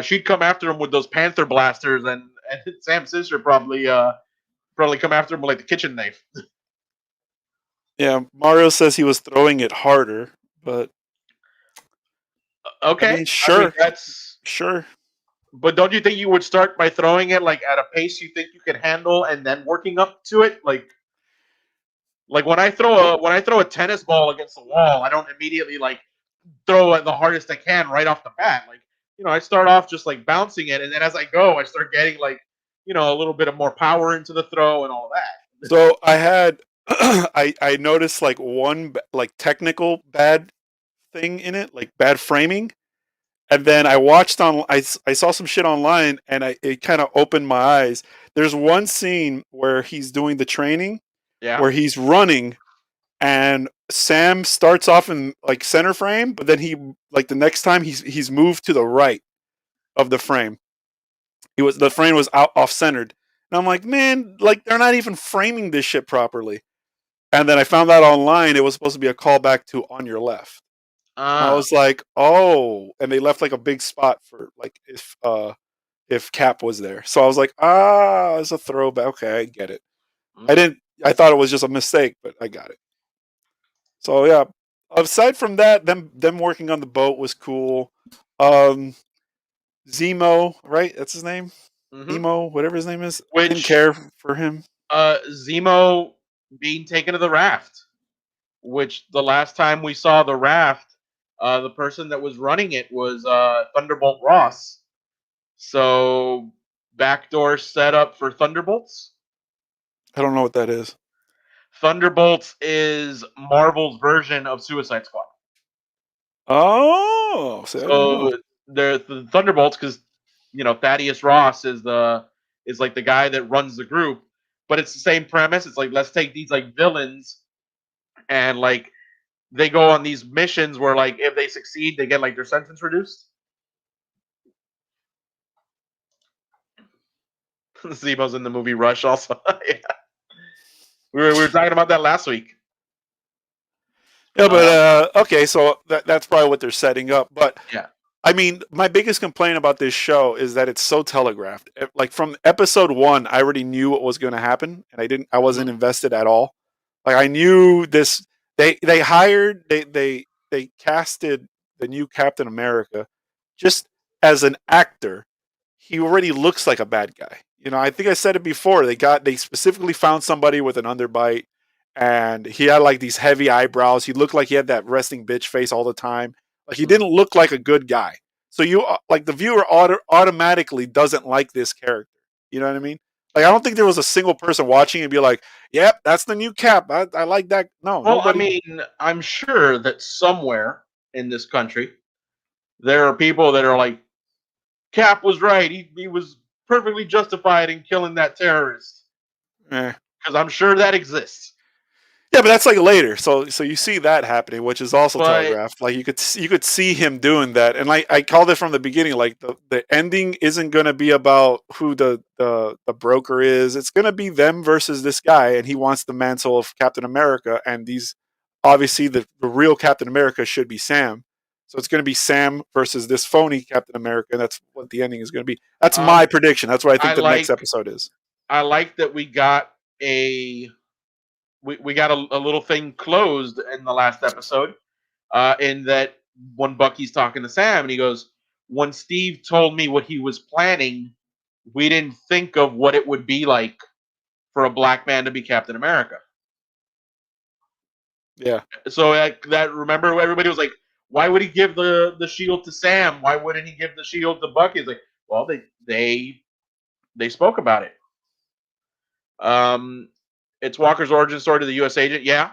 She'd come after him with those Panther blasters, and Sam's sister probably come after him with the kitchen knife. Yeah, Mario says he was throwing it harder, but okay, I mean, sure, that's sure. But don't you think you would start by throwing it at a pace you think you can handle, and then working up to it? Like when I throw a tennis ball against the wall, I don't immediately throw it the hardest I can right off the bat. I start off just bouncing it, and then as I go, I start getting a little bit of more power into the throw and all of that. So I had, I noticed one technical bad thing in it, bad framing, and then I watched I saw some shit online, and it kind of opened my eyes. There's one scene where he's doing the training, where he's running, and Sam starts off in like center frame, but then he like the next time he's moved to the right of the frame. The frame was out off centered, and I'm like, man, like they're not even framing this shit properly. And then I found out online it was supposed to be a callback to On Your Left. And I Ah. was like, oh, and they left like a big spot for like if Cap was there. So I was like, it's a throwback. Okay, I get it. I Mm. didn't. I thought it was just a mistake, but I got it. So yeah. Aside from that, them working on the boat was cool. Um, Zemo, right? That's his name. Hmm. Nemo, whatever his name is. I didn't Which care for him. Zemo being taken to the raft. Which the last time we saw the raft, the person that was running it was Thunderbolt Ross. So backdoor setup for Thunderbolts. I don't know what that is. Thunderbolts is Marvel's version of Suicide Squad. Oh, see, I didn't know. So they're the Thunderbolts because Thaddeus Ross is like the guy that runs the group, but it's the same premise. It's like let's take these like villains and like they go on these missions where like if they succeed they get like their sentence reduced. Zemo's in the movie Rush also. Yeah. We were talking about that last week. Yeah, but Um, okay, so that's probably what they're setting up. But yeah. I mean, my biggest complaint about this show is that it's so telegraphed. Like from episode 1, I already knew what was going to happen, and I Hmm. wasn't invested at all. Like I knew this. They casted the new Captain America just as an actor. He already looks like a bad guy. I think I said it before. They specifically found somebody with an underbite, and he had like these heavy eyebrows. He looked like he had that resting bitch face all the time. Like he Hmm. didn't look like a good guy. So you like the viewer automatically doesn't like this character. You know what I mean? Like I don't think there was a single person watching and be like, "Yep, that's the new Cap. I like that." No, Well, I nobody. mean, I'm sure that somewhere in this country there are people that are like, Cap was right. He was perfectly justified in killing that terrorist. Eh. Because I'm sure that exists. Yeah, but that's like later. So you see that happening, which is also But telegraphed. Like you could see him doing that, and like I called it from the beginning. Like the ending isn't going to be about who the broker is. It's going to be them versus this guy, and he wants the mantle of Captain America. And these obviously the real Captain America should be Sam. So it's going to be Sam versus this phony Captain America, and that's what the ending is going to be. That's my um, prediction. That's what I I think the next like episode is. I like that we got a little thing closed in the last episode. In that when Bucky's talking to Sam and he goes, when Steve told me what he was planning, we didn't think of what it would be like for a black man to be Captain America. Yeah. So that remember everybody was like, why would he give the shield to Sam? Why wouldn't he give the shield to Bucky? It's like, well, they spoke about it. Um, it's Walker's origin story to the U.S. agent. Yeah,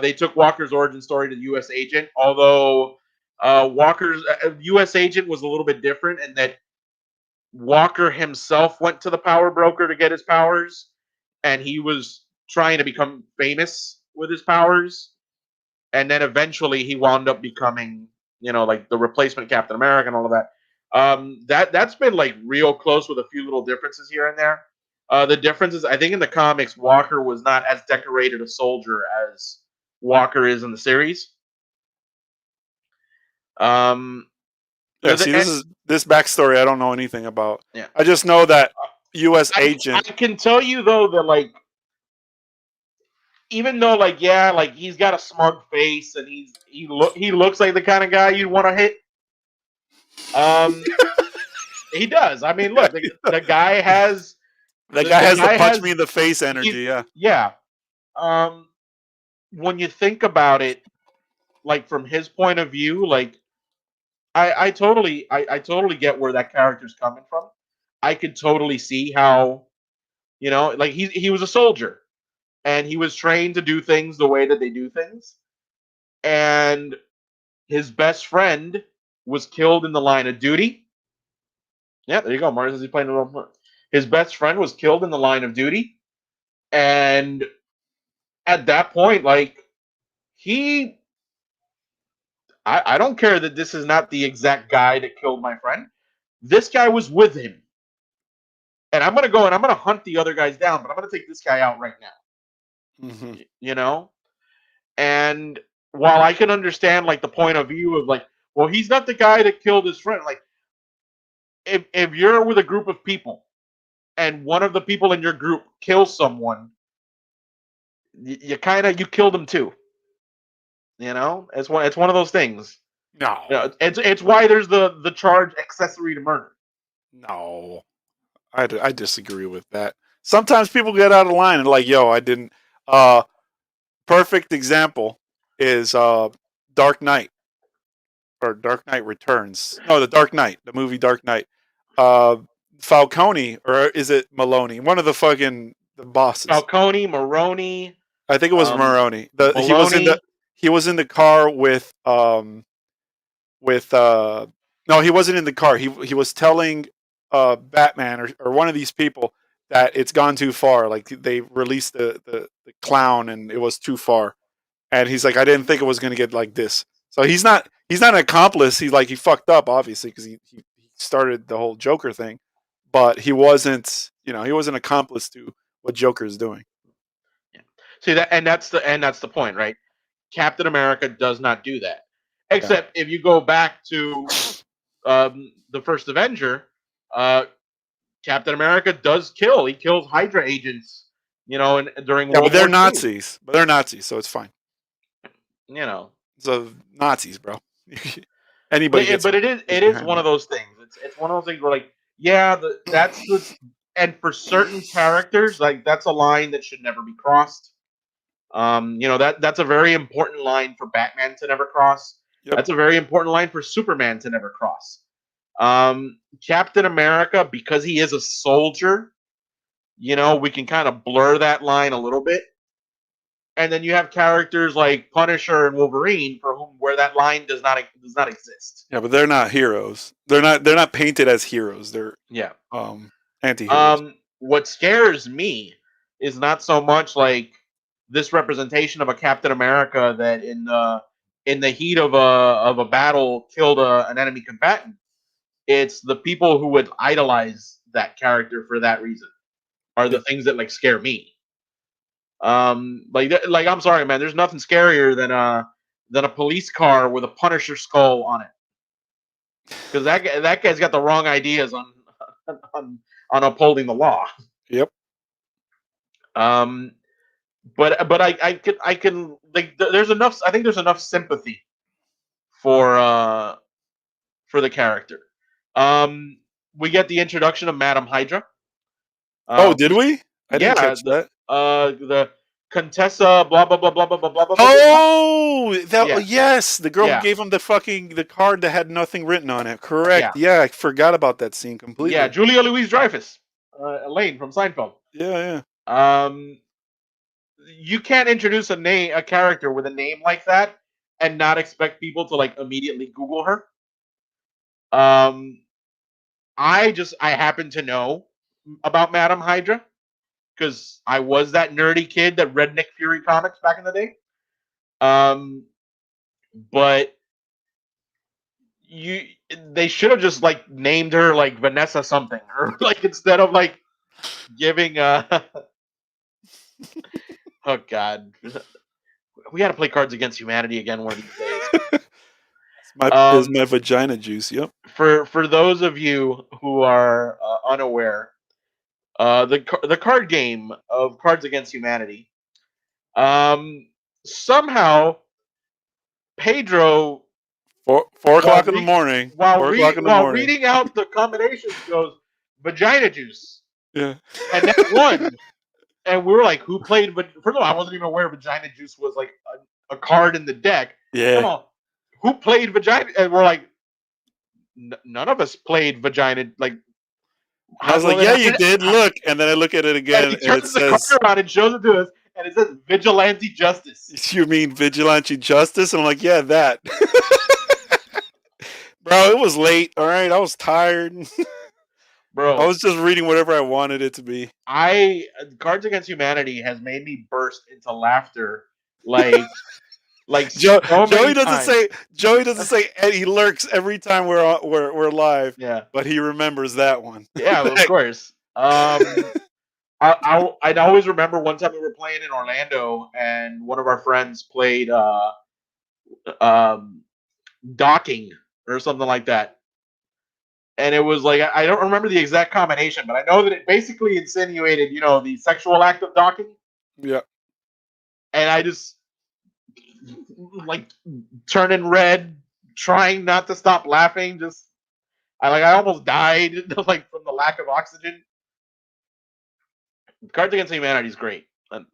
they took Walker's origin story to the U.S. agent, although Walker's U.S. agent was a little bit different in that Walker himself went to the power broker to get his powers, and he was trying to become famous with his powers, and then eventually he wound up becoming, like the replacement Captain America and all of that. That's been like real close with a few little differences here and there. The difference is, I think in the comics, Walker was not as decorated a soldier as Walker is in the series. Um, Yeah, see, and, this backstory I don't know anything about. yeah, I just know that U.S. I agent. can tell you though that like even though like yeah like he's got a smug face and he looks like the kind of guy you'd want to hit. Um, he does. I mean, look, the guy has That guy the has the guy punch has me in the face he, energy. Yeah, yeah. Um, when you think about it, like from his point of view, like I totally get where that character's coming from. I could totally see how like he was a soldier and he was trained to do things the way that they do things, and his best friend was killed in the line of duty. Yeah, there you go. Mars is playing the role. His best friend was killed in the line of duty, and at that point, like he I don't care that this is not the exact guy that killed my friend. This guy was with him. And I'm gonna go and I'm gonna hunt the other guys down, but I'm gonna take this guy out right now. Mm-hmm. You know? And while I can understand like the point of view of like, well, he's not the guy that killed his friend. Like, if you're with a group of people and one of the people in your group kills someone, you kind of you killed him too. It's one of those things. No, It's why there's the charge accessory to murder. no, I disagree with that. Sometimes people get out of line and like, yo, I didn't. Perfect example is Dark Knight or Dark Knight Returns. No, the Dark Knight, the movie Dark Knight. Uh, Falcone or is it Maloney? One of the bosses. Falcone, Maroney. I think it was Maroney. Maloney. He was in the car with no, he wasn't in the car. He was telling Batman or one of these people that it's gone too far. Like they released the clown and it was too far. And he's like, I didn't think it was gonna get like this. So he's not an accomplice. He's like he fucked up obviously because he started the whole Joker thing, but he wasn't he wasn't accomplice to what Joker's doing. Yeah. See that, and that's the point, right? Captain America does not do that. Except if you go back to the first Avenger, Captain America does kill. He kills Hydra agents, during World War but they're II. Nazis. But they're Nazis, so it's fine. So Nazis, bro. Anybody gets but it is one of those things. It's one of those things where like, yeah, that's the and for certain characters, like that's a line that should never be crossed. That's a very important line for Batman to never cross. Yep. That's a very important line for Superman to never cross. Captain America, because he is a soldier, we can kind of blur that line a little bit. And then you have characters like Punisher and Wolverine for where that line does not exist. Yeah, but they're not heroes. They're not painted as heroes. They're anti-heroes. What scares me is not so much like this representation of a Captain America that in the heat of a battle killed an enemy combatant. It's the people who would idolize that character for that reason are the things that like scare me. Like I'm sorry, man. There's nothing scarier than a police car with a Punisher skull on it, because that guy's got the wrong ideas on upholding the law. Yep. But I can like there's enough. I think there's enough sympathy for the character. We get the introduction of Madam Hydra. Did we? I didn't catch that. The Contessa, blah blah blah blah blah blah blah. Yes, the girl who gave him the card that had nothing written on it. Correct. Yeah, I forgot about that scene completely. Yeah, Julia Louis-Dreyfus, Elaine from Seinfeld. Yeah. You can't introduce a character with a name like that and not expect people to like immediately Google her. I happen to know about Madam Hydra because I was that nerdy kid that read Nick Fury comics back in the day. But they should have just like named her like Vanessa something, or like instead of like giving oh god, we got to play Cards Against Humanity again one of these days. It's my vagina juice. Yep. For those of you who are unaware, the card game of Cards Against Humanity, somehow Pedro 4 o'clock in the morning. While reading out the combinations, goes vagina juice. Yeah, and that won. And we were like, "Who played?" But first of all, I wasn't even aware vagina juice was like a card in the deck. Yeah. Come on, who played vagina? And we're like, none of us played vagina. Like, I was like, "Yeah, you did." Look, and then I look at it again, and it says, the card around and shows it to us, and it says vigilante justice. You mean vigilante justice? And I'm like, yeah, that. Bro, it was late. All right, I was tired. Bro, I was just reading whatever I wanted it to be. Cards Against Humanity has made me burst into laughter like like so Joey many doesn't times. say. Joey doesn't say. And he lurks every time we're live, Yeah, but he remembers that one. yeah, of course. I'd always remember one time we were playing in Orlando, and one of our friends played um, docking or something like that. And it was like I don't remember the exact combination, but I know that it basically insinuated, the sexual act of docking. Yeah. And I just like turning red, trying not to stop laughing. Just I almost died like from the lack of oxygen. Cards Against Humanity is great.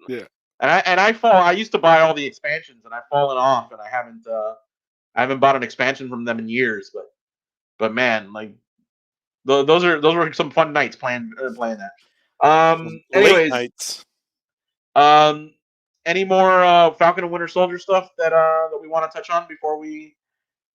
Yeah. I used to buy all the expansions, and I've fallen off, and I haven't bought an expansion from them in years. But man, like those were some fun nights playing that. Late Anyways, nights. um, any more Falcon and Winter Soldier stuff that we want to touch on before we?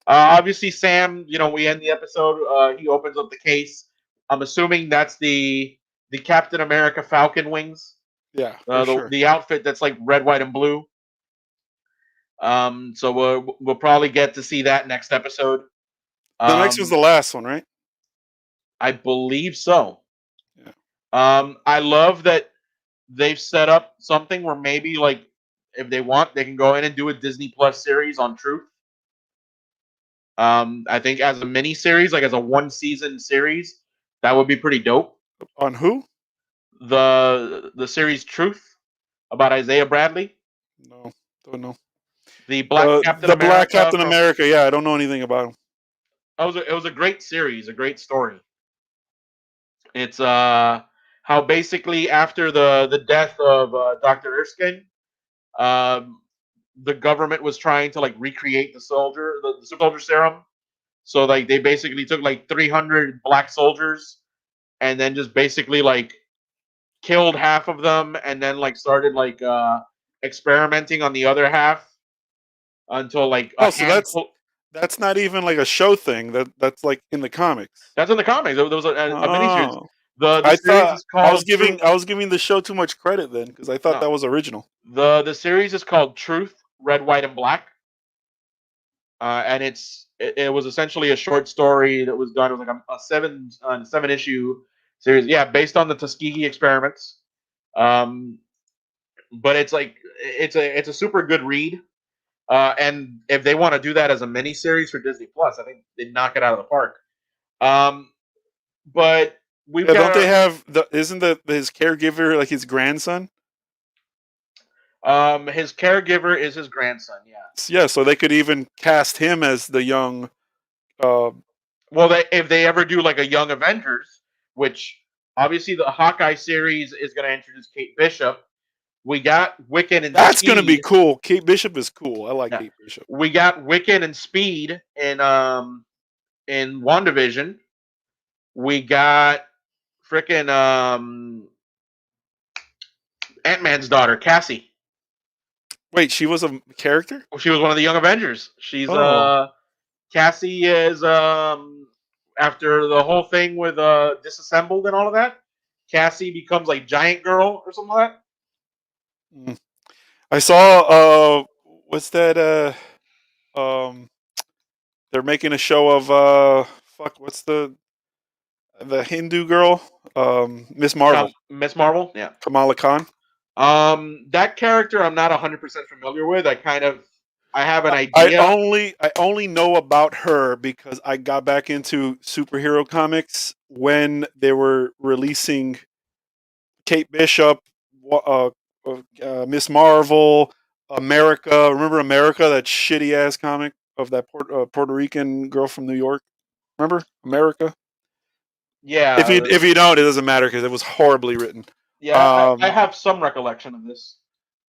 Obviously, Sam. We end the episode. He opens up the case. I'm assuming that's the Captain America Falcon wings. Yeah, for sure. The outfit that's like red, white, and blue. So we'll probably get to see that next episode. The next one's the last one, right? I believe so. Yeah. I love that they've set up something where maybe like if they want, they can go in and do a Disney Plus series on Truth. I think as a mini series, like as a 1 season series, that would be pretty dope. On who? The series Truth about Isaiah Bradley, No, don't know. the Black Captain The Black America Captain from. America. Yeah, I don't know anything about him. It was a great series, a great story. It's how basically after the death of Dr. Erskine, um, the government was trying to like recreate the soldier serum. So like they basically took like 300 black soldiers and then just basically like killed half of them and then like started like experimenting on the other half until like a Oh, so handful. that's not even like a show thing. That's like in the comics. That's in the comics. There was a miniseries. Oh, The I series thought is called Truth. I was giving the show too much credit then because I thought No, that was original. the series is called Truth, Red, White, and Black. And it was essentially a short story that was done. It was like a seven issue series. Yeah, based on the Tuskegee experiments. Um, but it's like it's a super good read. And if they want to do that as a mini series for Disney Plus, I think they knock it out of the park. Um, but we've Yeah, don't got they have isn't his caregiver like his grandson? his caregiver is his grandson. Yeah. Yeah, so they could even cast him as the young. Uh, Well, if they ever do like a Young Avengers, which obviously the Hawkeye series is going to introduce Kate Bishop. We got Wiccan and that's gonna be Speed. cool. Kate Bishop is cool. I like Yeah. Kate Bishop. We got Wiccan and Speed in WandaVision. We got freaking Ant-Man's daughter, Cassie. Wait, she was a character? She was one of the Young Avengers. She's Oh. Cassie is after the whole thing with disassembled and all of that. Cassie becomes like Giant Girl or something like that. Mm. I saw what's that they're making a show of what's the Hindu girl? Miss Marvel. Miss Marvel, yeah. Kamala Khan. That character I'm not 100% familiar with. I have an I idea. only know about her because I got back into superhero comics when they were releasing Kate Bishop, Miss Marvel, America. Remember America, that shitty ass comic of that Puerto Rican girl from New York? Remember America? Yeah, If you don't, it doesn't matter because it was horribly written. yeah, I have some recollection of this.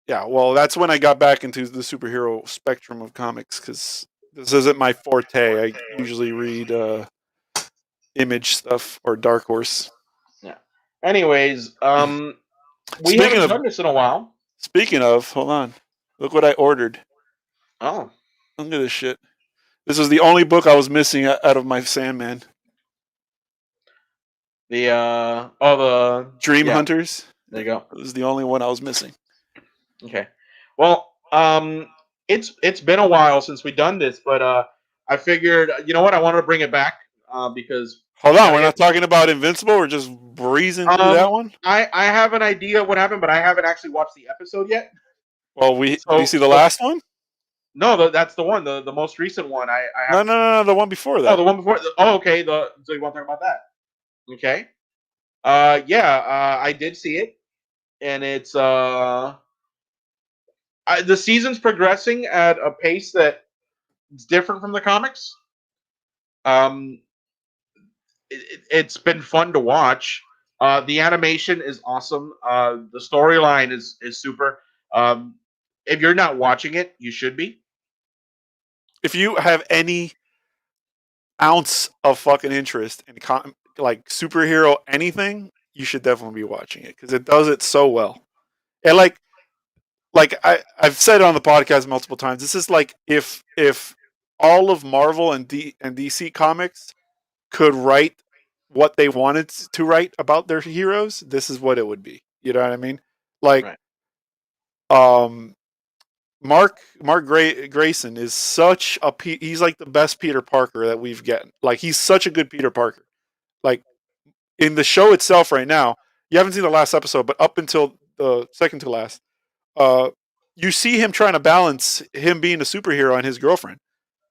Yeah, well, that's when I got back into the superhero spectrum of comics because this isn't my forte. I usually read Image stuff or Dark Horse. Yeah. Anyways, we Speaking haven't of done this in a while. hold on, look what I ordered. Oh, Look at this shit. This was the only book I was missing out of my Sandman. the Dream Hunters. There you go. This is the only one I was missing. Okay. Well, it's been a while since we've done this, but I figured, you know what, I wanted to bring it back because Hold we on, gotta we're get. not talking about Invincible. We're just breezing through that Um, one. I have an idea of what happened, but I haven't actually watched the episode yet. Well, did you So see the so last one? no, that's the one, the most recent one. I No, have. no, no, no, the one before Oh, that. the one before. Oh, okay. So you want to talk about that? Okay. Yeah. I did see it, and it's the season's progressing at a pace that is different from the comics. Um, it's been fun to watch. The animation is awesome. The storyline is super. Um, if you're not watching it, you should be. If you have any ounce of fucking interest in like superhero anything, you should definitely be watching it because it does it so well. And I've said it on the podcast multiple times. This is like if all of Marvel and DC comics could write what they wanted to write about their heroes, this is what it would be. You know what I mean? Like Right. um Grayson is such a he's like the best Peter Parker that we've gotten. Like he's such a good Peter Parker. Like in the show itself right now, you haven't seen the last episode, but up until the second to last, uh, you see him trying to balance him being a superhero and his girlfriend.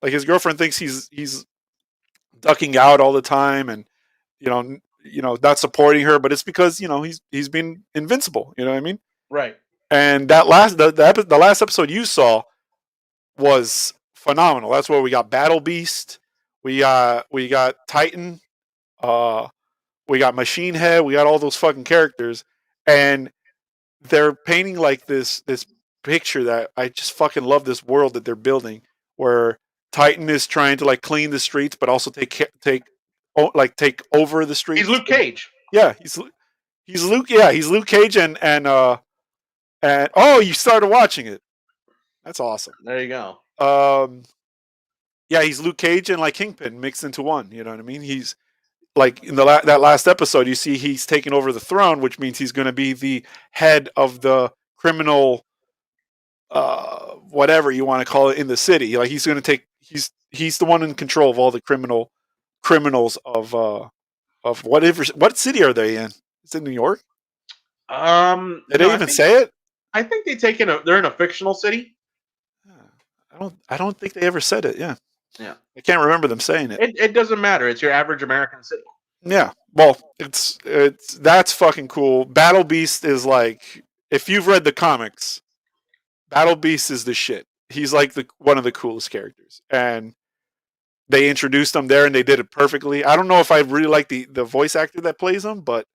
Like his girlfriend thinks he's ducking out all the time and not supporting her, but it's because he's been invincible. You know what I mean? Right. And that the last episode you saw was phenomenal. That's where we got Battle Beast, we got Titan, uh, we got Machine Head, we got all those fucking characters, and they're painting like this picture that I just fucking love this world that they're building, where Titan is trying to like clean the streets, but also take over the He's streets. Luke Cage. Yeah, he's Luke. Yeah, he's Luke Cage and oh, you started watching it. That's awesome. There you go. Yeah, he's Luke Cage and like Kingpin mixed into one. You know what I mean? He's like in that last episode, you see he's taking over the throne, which means he's going to be the head of the criminal, whatever you want to call it, in the city. Like he's going to take he's the one in control of all the criminals of whatever. What city are they in? Is it New York? Did No, they even say it? I think they're in a fictional city. I don't think they ever said it. Yeah, Yeah. I can't remember them saying it. It doesn't matter. It's your average American city. Yeah, well, it's that's fucking cool. Battle Beast is like, if you've read the comics, Battle Beast is the shit. He's like one of the coolest characters, and they introduced him there, and they did it perfectly. I don't know if I really like the voice actor that plays him, but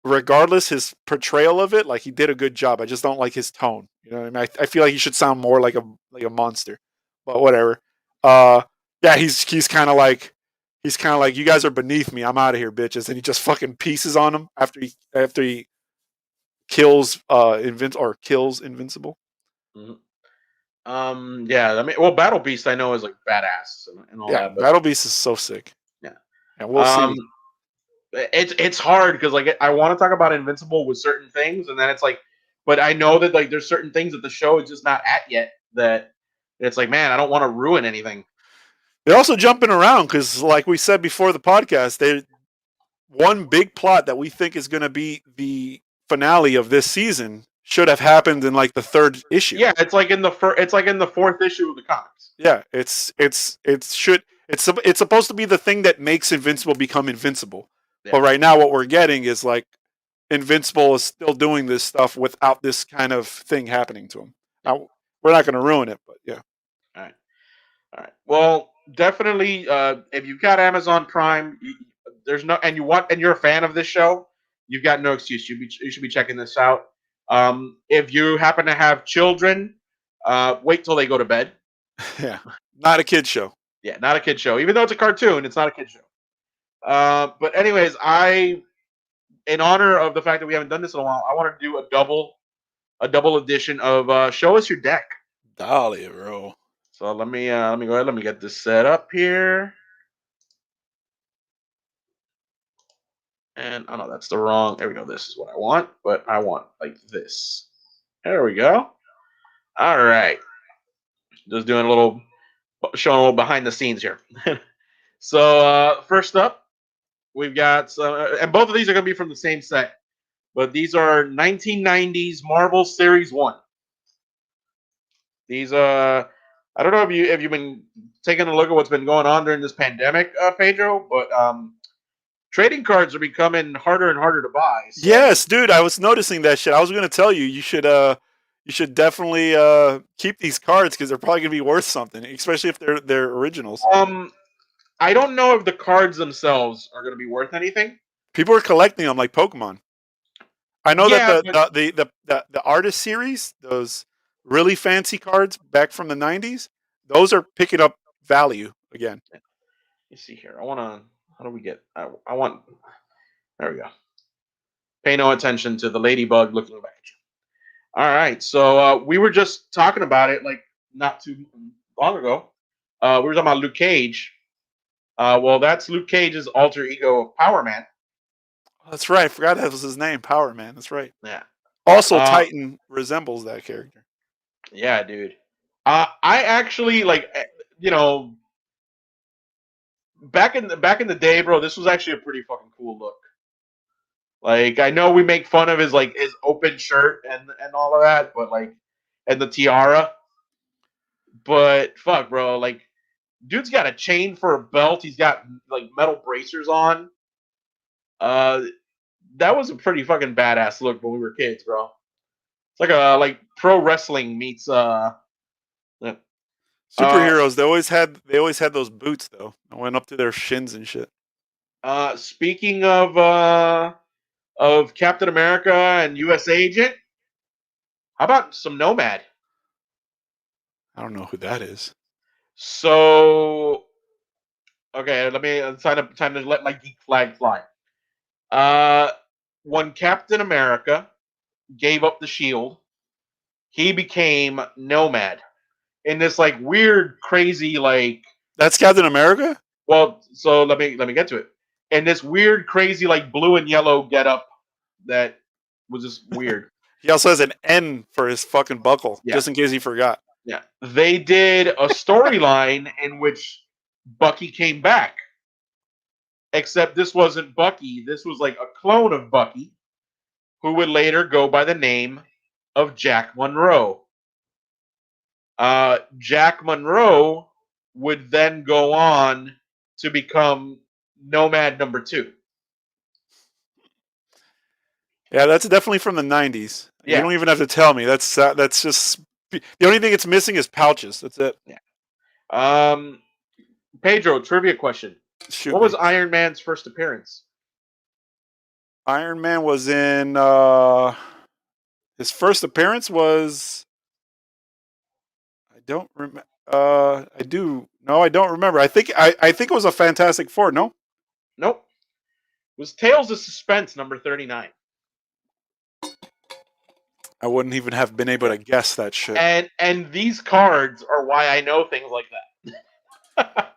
regardless, his portrayal of it, like he did a good job. I just don't like his tone. You know what I mean? I feel like he should sound more like a monster, but whatever. Uh, yeah, he's kind of like you guys are beneath me. I'm out of here, bitches, and he just fucking pieces on them after he kills kills Invincible. Mm-hmm. Yeah. I mean, well, Battle Beast I know is like badass and all Yeah, that, but Battle Beast is so sick. yeah. And we'll Um, see. it's hard because like I want to talk about Invincible with certain things, and then it's like, but I know that like there's certain things that the show is just not at yet that it's like, man, I don't want to ruin anything. They're also jumping around because, like we said before the podcast, they one big plot that we think is going to be the finale of this season should have happened in like the third issue. Yeah, it's like in the fourth issue of the comics. Yeah, it's supposed to be the thing that makes Invincible become invincible. Yeah. But right now, what we're getting is like Invincible is still doing this stuff without this kind of thing happening to him. Now, we're not going to ruin it, but yeah. All right. All right. Well, definitely, if you've got Amazon Prime, there's no, and you're a fan of this show, you've got no excuse. You should be checking this out. If you happen to have children, wait till they go to bed. Yeah, not a kid show. Yeah, not a kid show. Even though it's a cartoon, it's not a kid show. But anyways, in honor of the fact that we haven't done this in a while, I want to do a double edition of Show Us Your Deck. Dolly, bro. So let me go ahead. Let me get this set up here. And oh no, that's the wrong. There we go. This is what I want, but I want like this. There we go. All right. Just doing showing a little behind the scenes here. So first up, we've got and both of these are going to be from the same set, but these are 1990s Marvel Series 1. These I don't know if you've been taking a look at what's been going on during this pandemic, Pedro, but trading cards are becoming harder and harder to buy. So Yes, dude, I was noticing that shit. I was gonna tell you, you should definitely keep these cards because they're probably gonna be worth something, especially if they're originals. I don't know if the cards themselves are going to be worth anything. People are collecting them like Pokemon. I know that Yeah, but the artist series, those really fancy cards back from the '90s, those are picking up value again. you see here. I want to. How do we get? I want. There we go. Pay no attention to the ladybug looking back at you. All right. So we were just talking about it like not too long ago. We were talking about Luke Cage. Well, that's Luke Cage's alter ego of Power Man. Oh, that's right. I forgot that was his name, Power Man. That's right. Yeah. Also, Uh, Titan resembles that character. yeah, dude. I actually you know, back in the day, bro. This was actually a pretty fucking cool look. Like I know we make fun of his open shirt and all of that, but like and the tiara. But fuck, bro, like dude's got a chain for a belt. He's got like metal bracers on. Uh, that was a pretty fucking badass look when we were kids, bro. It's like a like pro wrestling meets uh, Superheroes, they always had those boots though. I went up to their shins and shit. speaking of Captain America and U.S. Agent, how about some Nomad? I don't know who that is. So okay, let me time to let my geek flag fly. Uh, when Captain America gave up the shield, he became Nomad in this like weird, crazy like. That's Captain America? Well, so let me get to it. In this weird, crazy like blue and yellow getup that was just weird. He also has an N for his fucking buckle, Yeah, just in case he forgot. yeah. They did a storyline in which Bucky came back, except this wasn't Bucky. This was like a clone of Bucky, who would later go by the name of Jack Monroe. Jack Monroe would then go on to become Nomad number 2. Yeah, that's definitely from the '90s. You Yeah, don't even have to tell me. That's just the only thing it's missing is pouches. That's it. yeah. Um, Pedro, trivia question. Shoot What was me. Iron Man's first appearance? Iron Man was in his first appearance was I don't remember. I do. No, I don't remember. I think it was a Fantastic Four. No, Nope. It was Tales of Suspense number 39. I wouldn't even have been able Yeah. to guess that shit. And these cards are why I know things like that.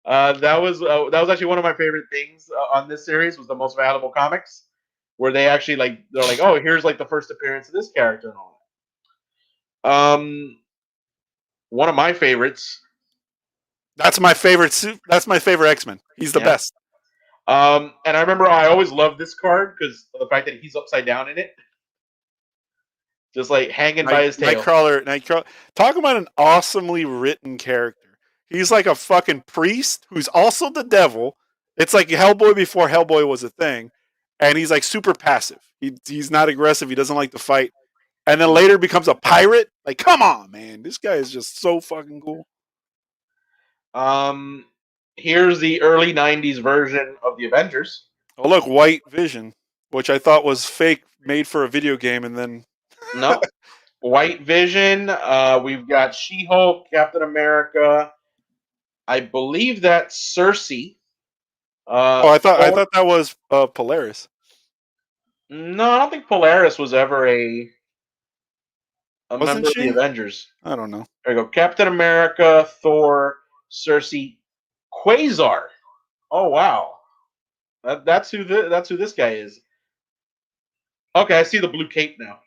That was actually one of my favorite things on this series was the most valuable comics, where they actually like they're like, oh, here's like the first appearance of this character and all that. One of my favorites. That's my favorite. That's my favorite X-Men. He's the Yeah. best. And I remember I always loved this card because of the fact that he's upside down in it, just like hanging by his tail. Nightcrawler. Talk about an awesomely written character. He's like a fucking priest who's also the devil. It's like Hellboy before Hellboy was a thing, and he's like super passive. He's not aggressive. He doesn't like to fight, and then later becomes a pirate. Like, come on, man, this guy is just so fucking cool. Um, Here's the early '90s version of the Avengers. Oh look, White Vision, which I thought was fake, made for a video game, and then No, White Vision. We've got She-Hulk, Captain America. I believe that's Cersei. oh, I Thor. thought that was Polaris. No, I don't think Polaris was ever a Wasn't member of the she? Avengers. I don't know. There you go. Captain America, Thor, Cersei, Quasar. Oh wow, that's who this guy is. Okay, I see the blue cape now.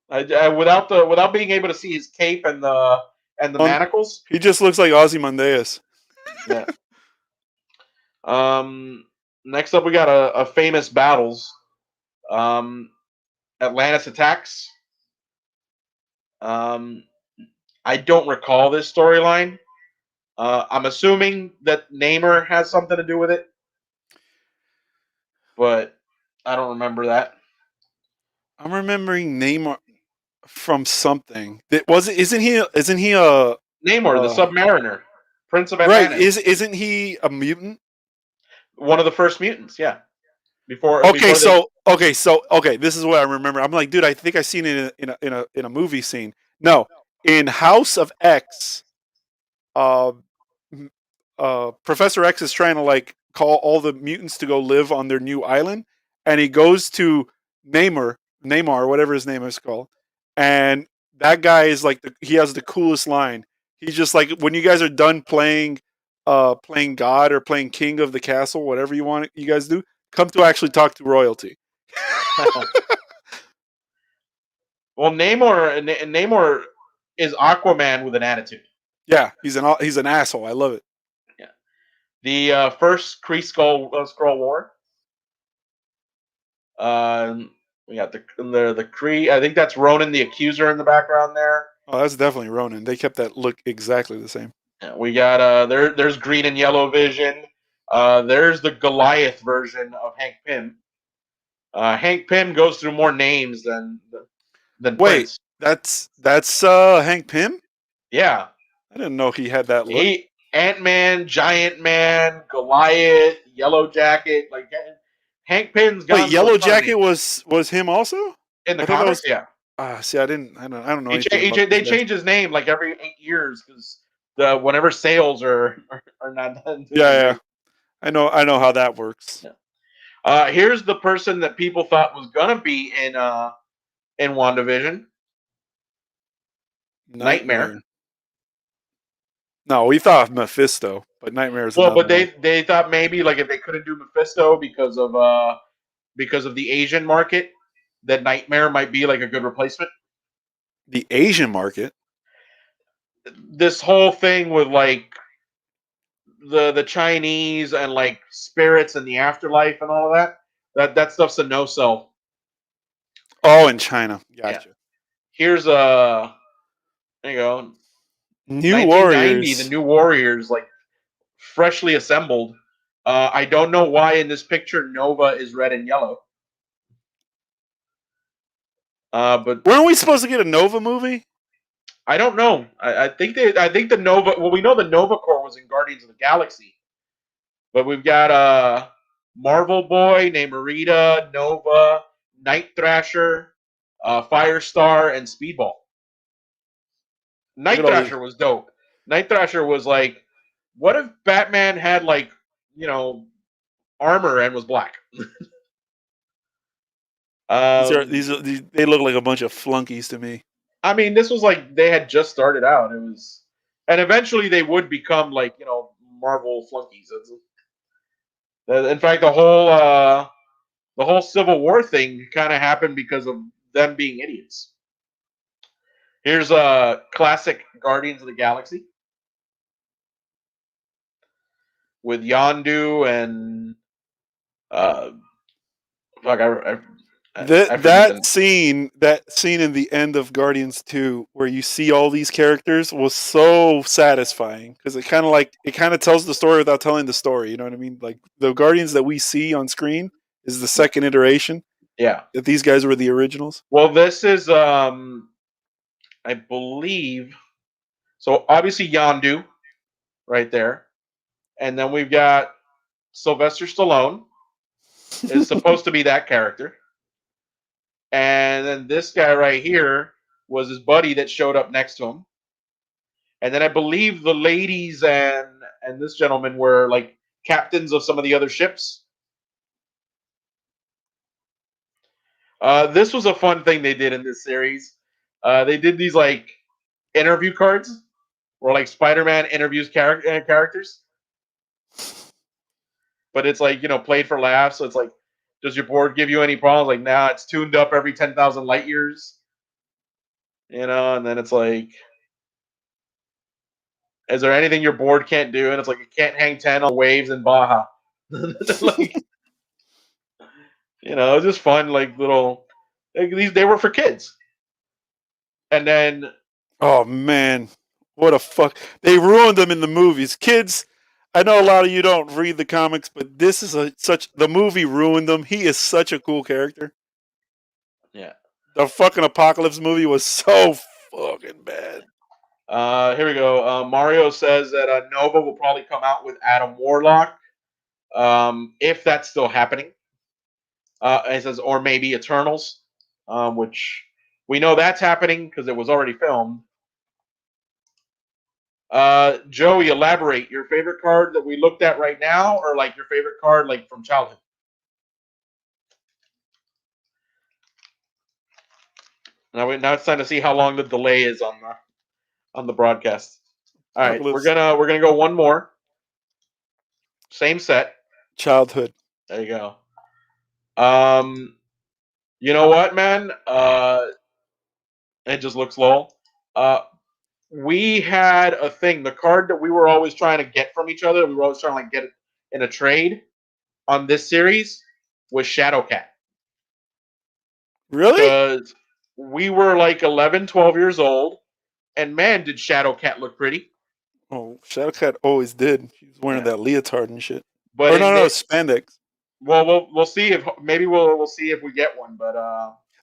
Without being able to see his cape and the On, manacles. he just looks like Ozymandias. Yeah. Next up, we got a famous battles. Um, Atlantis attacks. Um, I don't recall this storyline. I'm assuming that Namor has something to do with it, but I don't remember that. I'm remembering Neymar from something. That was it. Isn't he a Namor, the Submariner, Prince of right? Atlantis, Isn't he a mutant? one of the first mutants. Yeah, Okay, before they. okay. This is what I remember. I'm like, dude, I think I seen it in a movie scene. No, in House of X, uh, Professor X is trying to like call all the mutants to go live on their new island, and he goes to Neymar, whatever his name is called, and that guy is like he has the coolest line. He's just like, when you guys are done playing God or playing King of the Castle, whatever you guys do, come to actually talk to royalty. Well, Namor is Aquaman with an attitude. Yeah, he's an asshole. I love it. Yeah, the first Kree Skrull War. We got the Kree. I think that's Ronan the Accuser in the background there. Oh, that's definitely Ronan. They kept that look exactly the same. Yeah, we got there's green and yellow Vision. There's the Goliath version of Hank Pym. Hank Pym goes through more names than Wait, Prince. that's Hank Pym? Yeah, I didn't know he had that look. he Ant-Man, Giant Man, Goliath, Yellow Jacket. Like Hank Pym's Wait, gone through a Yellow ton of Jacket names. was him also? In the I thought that comics. was. Yeah, See, I don't know anything about they these guys. change his name like every 8 years because whenever sales are not done doing Yeah, great. I know how that works. Yeah. Here's the person that people thought was gonna be in WandaVision. Nightmare. No, we thought Mephisto, but Nightmare's Well, another but one. they thought maybe like if they couldn't do Mephisto because of the Asian market, that Nightmare might be like a good replacement. The Asian market. This whole thing with like the Chinese and like spirits and the afterlife and all of that stuff's a no sell. Oh, in China. Yeah. Gotcha. Here's there you go. New 1990, the Warriors. New Warriors, like freshly assembled. I don't know why in this picture Nova is red and yellow. But Weren't we supposed to get a Nova movie? I don't know. I think the Nova. Well, we know the Nova Corps was in Guardians of the Galaxy, but we've got Marvel Boy, Namorita, Nova, Night Thrasher, Firestar, and Speedball. Look Night at all these. Thrasher was dope. Night Thrasher was like, what if Batman had like armor and was black? These they look like a bunch of flunkies to me. I mean, this was like they had just started out. It was, and eventually they would become like Marvel flunkies. In fact, the whole Civil War thing kind of happened because of them being idiots. Here's a classic Guardians of the Galaxy with Yondu and fuck, I forget them. That scene in the end of Guardians 2 where you see all these characters was so satisfying because it kind of tells the story without telling the story. You know what I mean? Like the Guardians that we see on screen is the second iteration. Yeah. That these guys were the originals. Well, this is I believe so. Obviously, Yondu, right there, and then we've got Sylvester Stallone is supposed to be that character. And then this guy right here was his buddy that showed up next to him. And then I believe the ladies and this gentleman were like captains of some of the other ships. This was a fun thing they did in this series. They did these like interview cards where like Spider-Man interviews characters. But it's like, played for laughs. So it's like, does your board give you any problems? Like, nah, it's tuned up every 10,000 light years. And then it's like, is there anything your board can't do? And it's like, it can't hang 10 on waves in Baja. Like, it's just fun, like little, like these, they were for kids. And then, Oh man, what a fuck! They ruined them in the movies. Kids, I know a lot of you don't read the comics, but this is such the movie ruined them. He is such a cool character. yeah. The fucking Apocalypse movie was so fucking bad. Here we go. Mario says that Nova will probably come out with Adam Warlock, if that's still happening. It says, or maybe Eternals, which we know that's happening because it was already filmed. Joey, elaborate. Your favorite card that we looked at right now, or like your favorite card like from childhood? Now it's time to see how long the delay is on the broadcast. All right, we're Apocalypse gonna go one more. Same set. childhood. There you go. You know what, man? It just looks lol. We had a thing. The card that we were always trying to get from each other, we were always trying to like get it in a trade on this series, was Shadowcat. Really? Because we were like 11, 12 years old, and man, did Shadowcat look pretty. Oh, Shadowcat always did. He was wearing Yeah. that leotard and shit. But Or in no, this, spandex. well, we'll see if maybe we'll see if we get one. But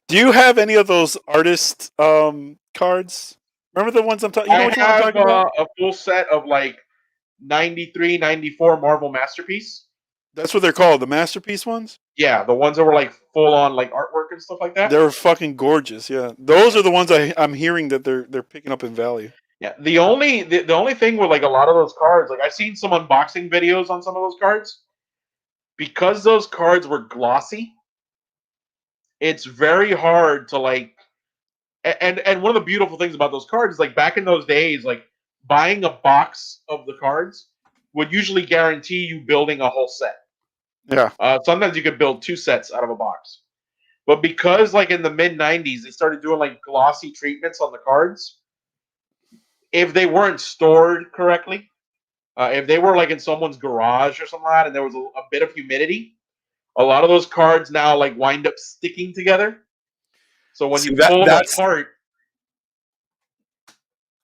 Do you have any of those artist cards? Remember the ones I'm talking? You know I which one I'm have talking about? a full set of like 93, 94 Marvel Masterpiece. That's what they're called, the masterpiece ones. Yeah, the ones that were like full on like artwork and stuff like that. They're fucking gorgeous. Yeah, those are the ones I'm hearing that they're picking up in value. Yeah, the only thing with like a lot of those cards, like I've seen some unboxing videos on some of those cards, because those cards were glossy. It's very hard to like, and one of the beautiful things about those cards is like back in those days, like buying a box of the cards would usually guarantee you building a whole set. Yeah, Sometimes you could build two sets out of a box. But because like in the mid 90s, they started doing like glossy treatments on the cards, if they weren't stored correctly, if they were like in someone's garage or something like that, and there was a bit of humidity, a lot of those cards now like wind up sticking together. So when see you pull them that's apart,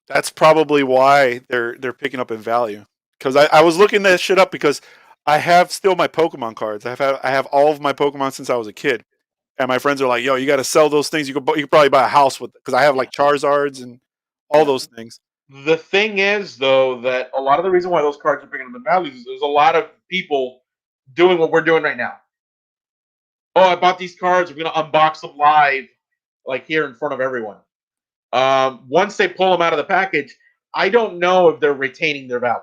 that's probably why they're picking up in value. Because I was looking that shit up because I have still my Pokemon cards. I have all of my Pokemon since I was a kid, and my friends are like, "Yo, you got to sell those things. You could probably buy a house with because I have yeah, like Charizards and all yeah. those things." The thing is, though, that a lot of the reason why those cards are picking up in value is there's a lot of people doing what we're doing right now. Oh, I bought these cards. We're gonna unbox them live, like here in front of everyone. Once they pull them out of the package, I don't know if they're retaining their value.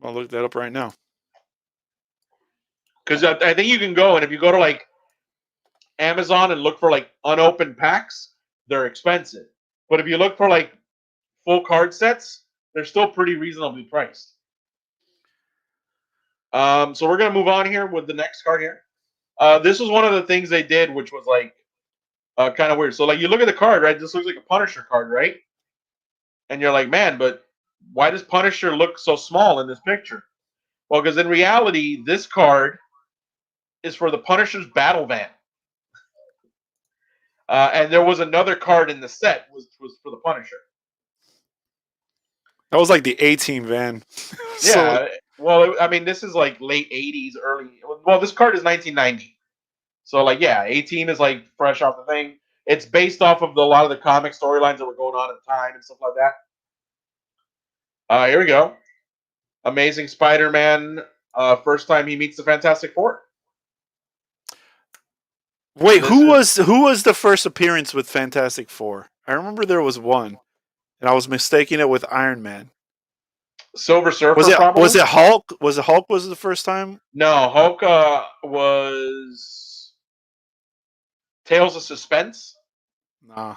I'll look that up right now. Because I think you can go, and if you go to like Amazon and look for like unopened packs, they're expensive. But if you look for like full card sets, they're still pretty reasonably priced. So we're gonna move on here with the next card here. This was one of the things they did, which was like kind of weird. So like you look at the card, right? This looks like a Punisher card, right? And you're like, man, but why does Punisher look so small in this picture? Well, because in reality, this card is for the Punisher's battle van. And there was another card in the set was for the Punisher. That was like the A-Team van. So Yeah, well, I mean, this is like late '80s, early. Well, this card is 1990, so like, yeah, 18 is like fresh off the thing. It's based off of a lot of the comic storylines that were going on at the time and stuff like that. Here we go. Amazing Spider-Man. First time he meets the Fantastic Four. wait, This is who was the first appearance with Fantastic Four? I remember there was one, and I was mistaking it with Iron Man. Silver Was Surfer, it probably. Hulk? Was it Hulk? Was the first time? No, Hulk was Tales of Suspense, Nah,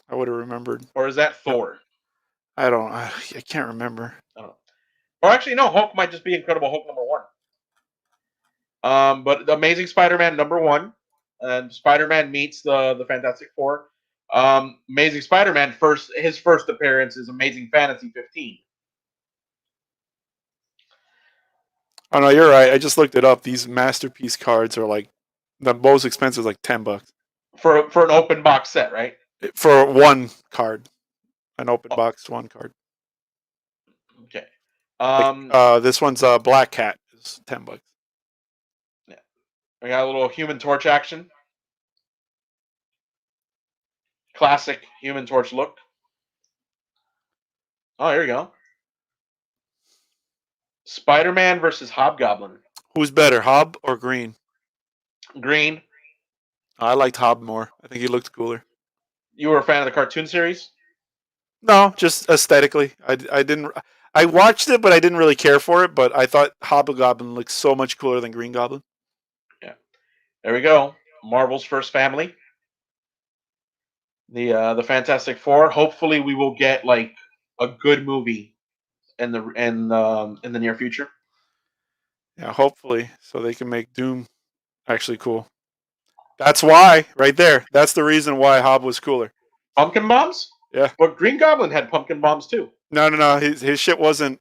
I would have remembered. or is that Thor? I don't. I can't remember. I don't know. Or actually, no, Hulk might just be Incredible Hulk #1. But the Amazing Spider-Man #1, and Spider-Man meets the Fantastic Four. Amazing Spider-Man his first appearance is Amazing Fantasy 15 Oh no, you're right. I just looked it up. These masterpiece cards are like the most expensive, is like $10 for an open box set, right? for one card, an open Oh, box one card. okay. Like Um, this one's a Black Cat is $10. yeah. We got a little Human Torch action. Classic Human Torch look. Oh, here we go. Spider-Man versus Hobgoblin. Who's better, Hob or Green? Green. I liked Hob more. I think he looked cooler. You were a fan of the cartoon series? No, just aesthetically. I didn't. I watched it, but I didn't really care for it. But I thought Hobgoblin looked so much cooler than Green Goblin. Yeah. There we go. Marvel's first family. The Fantastic Four. Hopefully, we will get like a good movie in the near future. Yeah, hopefully, so they can make Doom actually cool. That's why, right there. That's the reason why Hob was cooler. Pumpkin bombs? Yeah. But Green Goblin had pumpkin bombs too. No. His shit wasn't.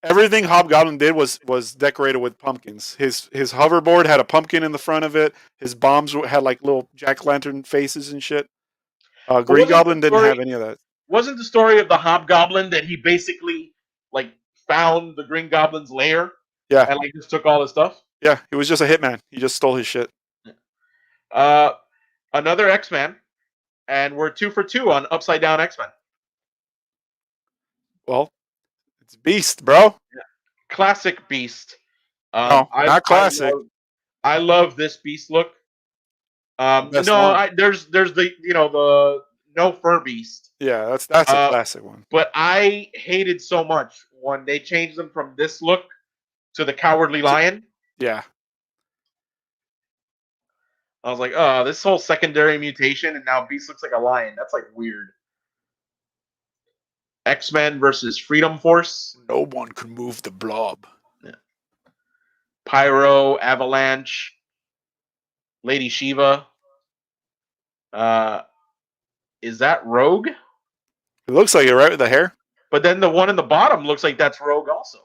Everything Hobgoblin did was decorated with pumpkins. His hoverboard had a pumpkin in the front of it. His bombs had like little jack lantern faces and shit. But Green Goblin didn't have any of that. wasn't the story of the Hobgoblin that he basically like found the Green Goblin's lair Yeah, and like just took all his stuff? yeah. He was just a hitman. He just stole his shit. Uh, another X-Men, and we're 2 for 2 on Upside Down X-Men. Well, it's Beast, bro. Classic Beast. No, not classic. I love this Beast look. The best No, one. there's the the no fur Beast. Yeah, that's a classic one. But I hated so much when they changed them from this look to the Cowardly Lion. Yeah. I was like, oh, this whole secondary mutation, and now Beast looks like a lion. That's like weird. X-Men versus Freedom Force. No one can move the blob. Yeah. Pyro, Avalanche, Lady Shiva. Is that Rogue? It looks like it, right, with the hair. But then the one in the bottom looks like that's Rogue also.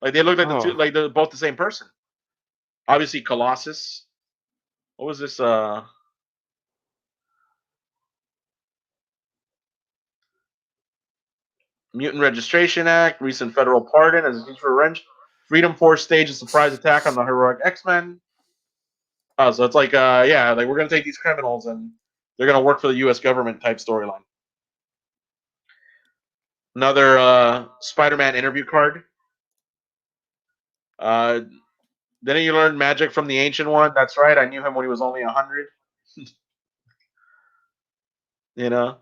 Like they look like the two, like they're both the same person. Obviously, Colossus. What was this? Mutant Registration Act, recent federal pardon as a excuse for revenge. Freedom Force staged a surprise attack on the heroic X-Men. Oh, so it's like, yeah, like we're gonna take these criminals and they're gonna work for the U.S. government type storyline. Another Spider-Man interview card. Didn't you learn magic from the ancient one? That's right. I knew him when he was only 100. You know,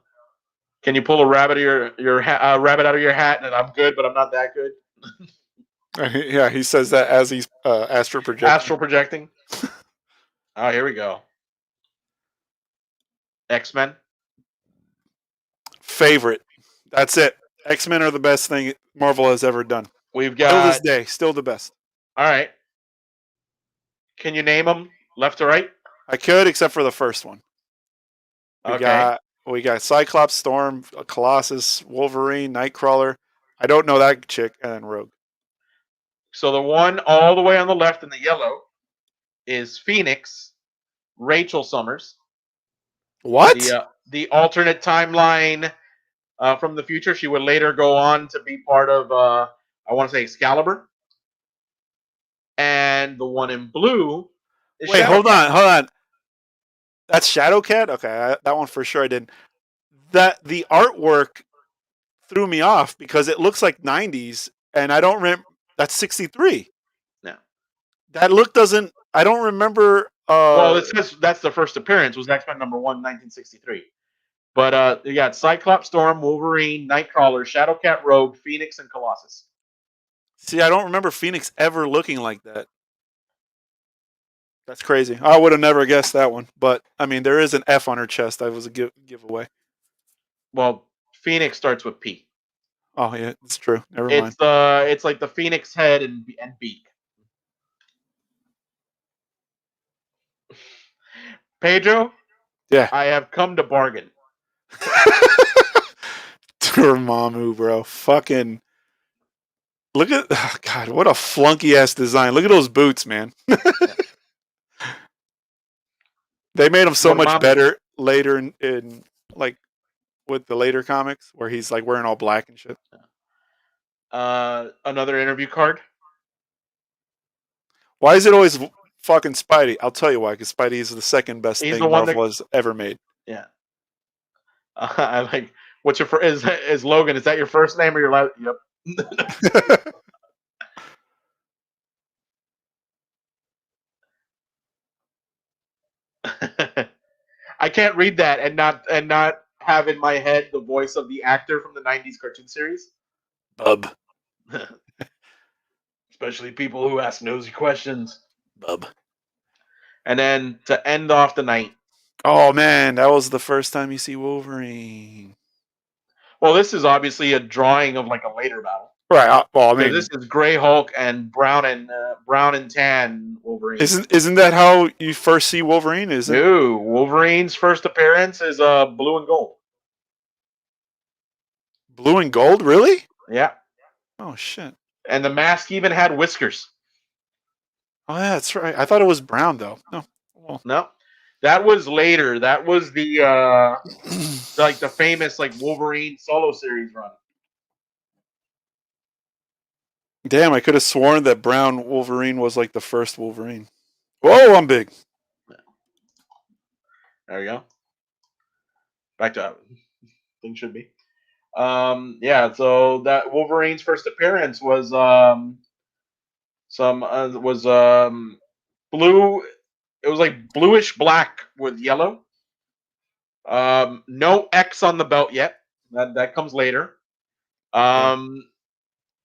can you pull a rabbit of your rabbit out of your hat? And I'm good, but I'm not that good. Yeah, he says that as he's astral projecting. Astral projecting. Oh, here we go. X-Men. Favorite. That's it. X-Men are the best thing Marvel has ever done. We've got till this day, still the best. All right. Can you name them left to right? I could, except for the first one. We got Cyclops, Storm, Colossus, Wolverine, Nightcrawler. I don't know that chick, and then Rogue. So the one all the way on the left in the yellow is Phoenix, Rachel Summers. What? The alternate timeline from the future. She would later go on to be part of, I want to say, Excalibur. And the one in blue is Wait, hold Shadowcat. on. That's Shadowcat? Okay, that one for sure I didn't. The artwork threw me off because it looks like 90s, and I don't remember. That's 63. Yeah. That look doesn't. I don't remember. Well, it says that's the first appearance was X-Men #1, 1963. But you got Cyclops, Storm, Wolverine, Nightcrawler, Shadowcat, Rogue, Phoenix, and Colossus. See, I don't remember Phoenix ever looking like that. That's crazy. I would have never guessed that one. But, I mean, there is an F on her chest. That was a giveaway. Well, Phoenix starts with P. Oh, yeah, it's true. Never mind. It's like the Phoenix head and beak. Pedro, Yeah. I have come to bargain. Dormammu, bro. Fucking look at God, what a flunky ass design. Look at those boots, man. Yeah. They made him so much Dormammu. better later in like with the later comics where he's like wearing all black and shit. Another interview card. Why is it always fucking Spidey? I'll tell you why. Because Spidey is the second best He's the thing one that. Marvel has ever made. Yeah. I like. What's your is Logan? Is that your first name or your last? Yep. I can't read that and not have in my head the voice of the actor from the '90s cartoon series. Bub. Especially people who ask nosy questions. Bub. And then to end off the night. Oh man, that was the first time you see Wolverine. Well, this is obviously a drawing of like a later battle. Right. Well, I Because mean, this is Gray Hulk and brown and tan Wolverine. isn't that how you first see Wolverine? Isn't No, Wolverine's first appearance is blue and gold. blue and gold? Really? Yeah. Oh shit. And the mask even had whiskers. Oh yeah, that's right. I thought it was brown though. No. Well. No. That was later. That was the like the famous like Wolverine solo series run. Damn, I could have sworn that brown Wolverine was like the first Wolverine. Whoa, I'm big. There we go. Back to how things should be. Yeah, so that Wolverine's first appearance was blue. It was like bluish black with yellow. No X on the belt yet. That comes later.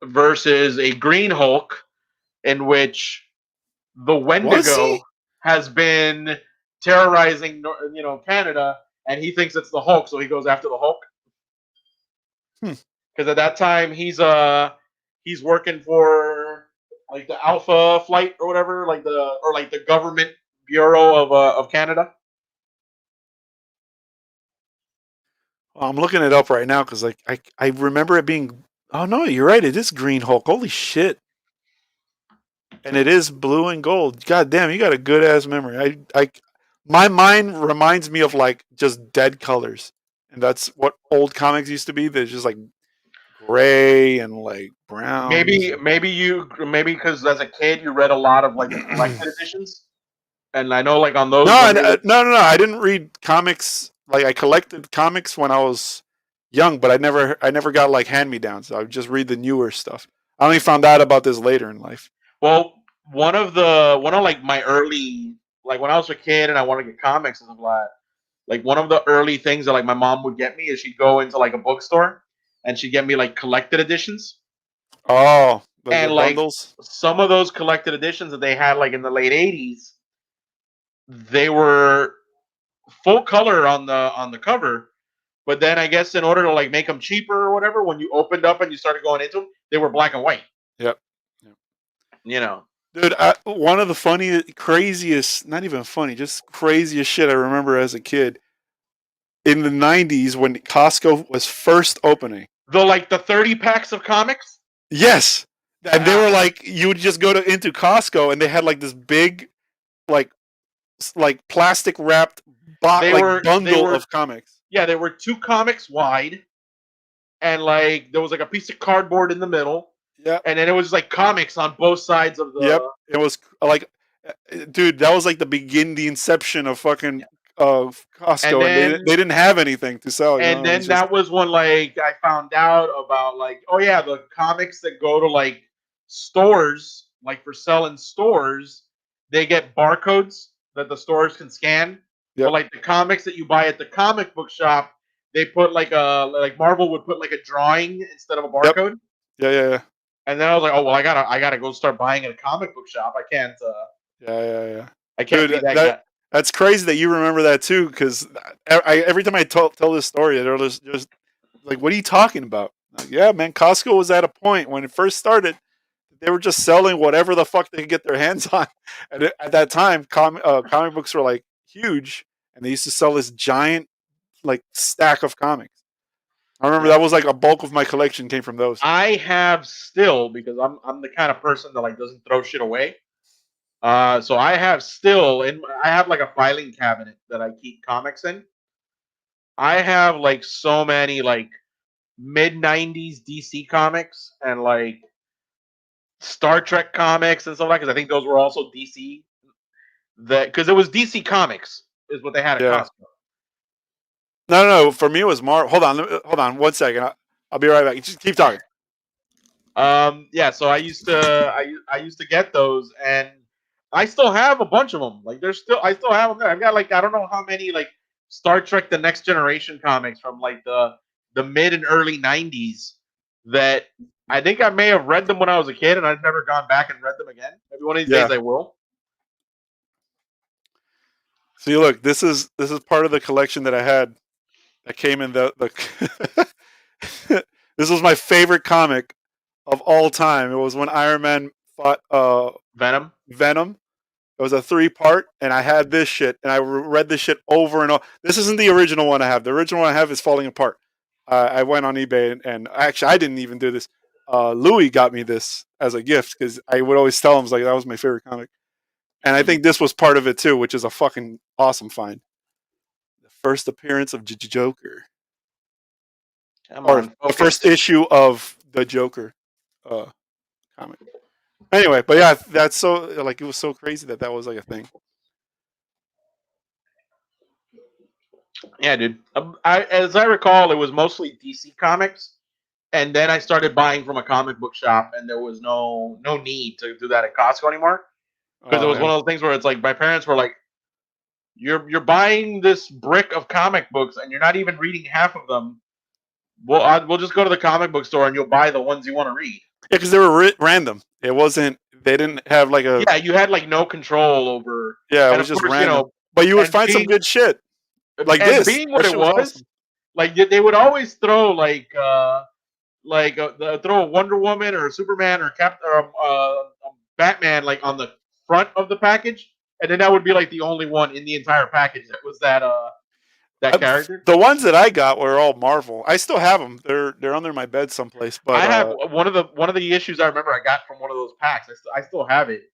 Versus a Green Hulk, in which the Was Wendigo he? has been terrorizing, Canada, and he thinks it's the Hulk, so he goes after the Hulk. Because at that time he's working for like the Alpha Flight or whatever, like the government bureau of Canada. Well, I'm looking it up right now because like I remember it being. Oh no, you're right. It is Green Hulk. Holy shit! And it is blue and gold. God damn, you got a good ass memory. My mind reminds me of like just dead colors, and that's what old comics used to be. They're just like gray and like browns. Maybe because as a kid you read a lot of like the collected editions, and I know like on those No, when they would, no. I didn't read comics. Like I collected comics when I was young, but I never got like hand me downs. I would just read the newer stuff. I only found out about this later in life. well, one of like my early, like when I was a kid and I wanted to get comics and stuff like that, like one of the early things that like my mom would get me is she'd go into like a bookstore and she'd get me like collected editions. Oh, like the And like bundles. some of those collected editions that they had like in the late '80s, they were full color on the cover, but then I guess in order to like make them cheaper or whatever, when you opened up and you started going into them, they were black and white. Yep. You know, Dude, one of the funniest, craziest, not even funny, just craziest shit I remember as a kid in the 90s when Costco was first opening. the 30 packs of comics. Yes. And they Yeah. were like, you would just go into Costco and they had like this big, like plastic wrapped bundle of comics. Yeah, they were 2 comics wide, and like there was like a piece of cardboard in the middle. Yeah. And then it was like comics on both sides of the. Yep. It was like, dude, that was like the inception of fucking Costco, and they didn't have anything to sell. And then that was when like I found out about like, oh yeah, the comics that go to like stores, like for selling stores, they get barcodes that the stores can scan. Yep. But like the comics that you buy at the comic book shop, they put like Marvel would put like a drawing instead of a barcode. Yep. Yeah. And then I was like, oh well, I gotta go start buying at a comic book shop. I can't. Yeah. I can't Dude, be that guy. That's crazy that you remember that too, because every time I tell this story, they're just like, "What are you talking about?" Like, yeah, man, Costco was at a point when it first started, they were just selling whatever the fuck they could get their hands on. And at that time, comic books were like huge, and they used to sell this giant like stack of comics. I remember Yeah. that was like a bulk of my collection came from those. I have still, because I'm the kind of person that like doesn't throw shit away. So I have still I have like a filing cabinet that I keep comics in. I have like so many like mid '90s DC comics and like Star Trek comics and stuff like that. Because I think those were also DC. That because it was DC Comics is what they had at Yeah. Costco. No. For me, it was Marvel. Hold on, 1 second. I'll be right back. Just keep talking. Yeah, so I used to get those, and I still have a bunch of them. Like I still have them there. I've got like I don't know how many like Star Trek: The Next Generation comics from like the mid and early '90s that I think I may have read them when I was a kid, and I've never gone back and read them again. Maybe one of these Yeah. days I will. See, look, this is part of the collection that I had that came in the this was my favorite comic of all time. It was when Iron Man fought Venom. Venom. It was a 3-part, and I had this shit, and I read this shit over and over. This isn't the original one I have. The original one I have is falling apart. I went on eBay, and actually, I didn't even do this. Louis got me this as a gift because I would always tell him like that was my favorite comic, and I think this was part of it too, which is a fucking awesome find. The first appearance of Joker, Come or on, the focus. first issue of the Joker comic. Anyway, but yeah, that's so like it was so crazy that was like a thing. Yeah, dude. As I recall, it was mostly DC comics, and then I started buying from a comic book shop, and there was no need to do that at Costco anymore because it Oh was yeah. one of those things where it's like my parents were like, "You're buying this brick of comic books, and you're not even reading half of them. We'll just go to the comic book store, and you'll buy the ones you want to read." Yeah, because they were random. It wasn't. They didn't have like a. Yeah, you had like no control over, Yeah, it and was of just course, random. But you would and find some good shit like this. being That what it shit was was, awesome. like they would always throw throw a Wonder Woman or a Superman or Batman like on the front of the package, and then that would be like the only one in the entire package that was that character. The ones that I got were all Marvel. I still have them. They're under my bed someplace. But I have one of the issues I remember I got from one of those packs. I still have it.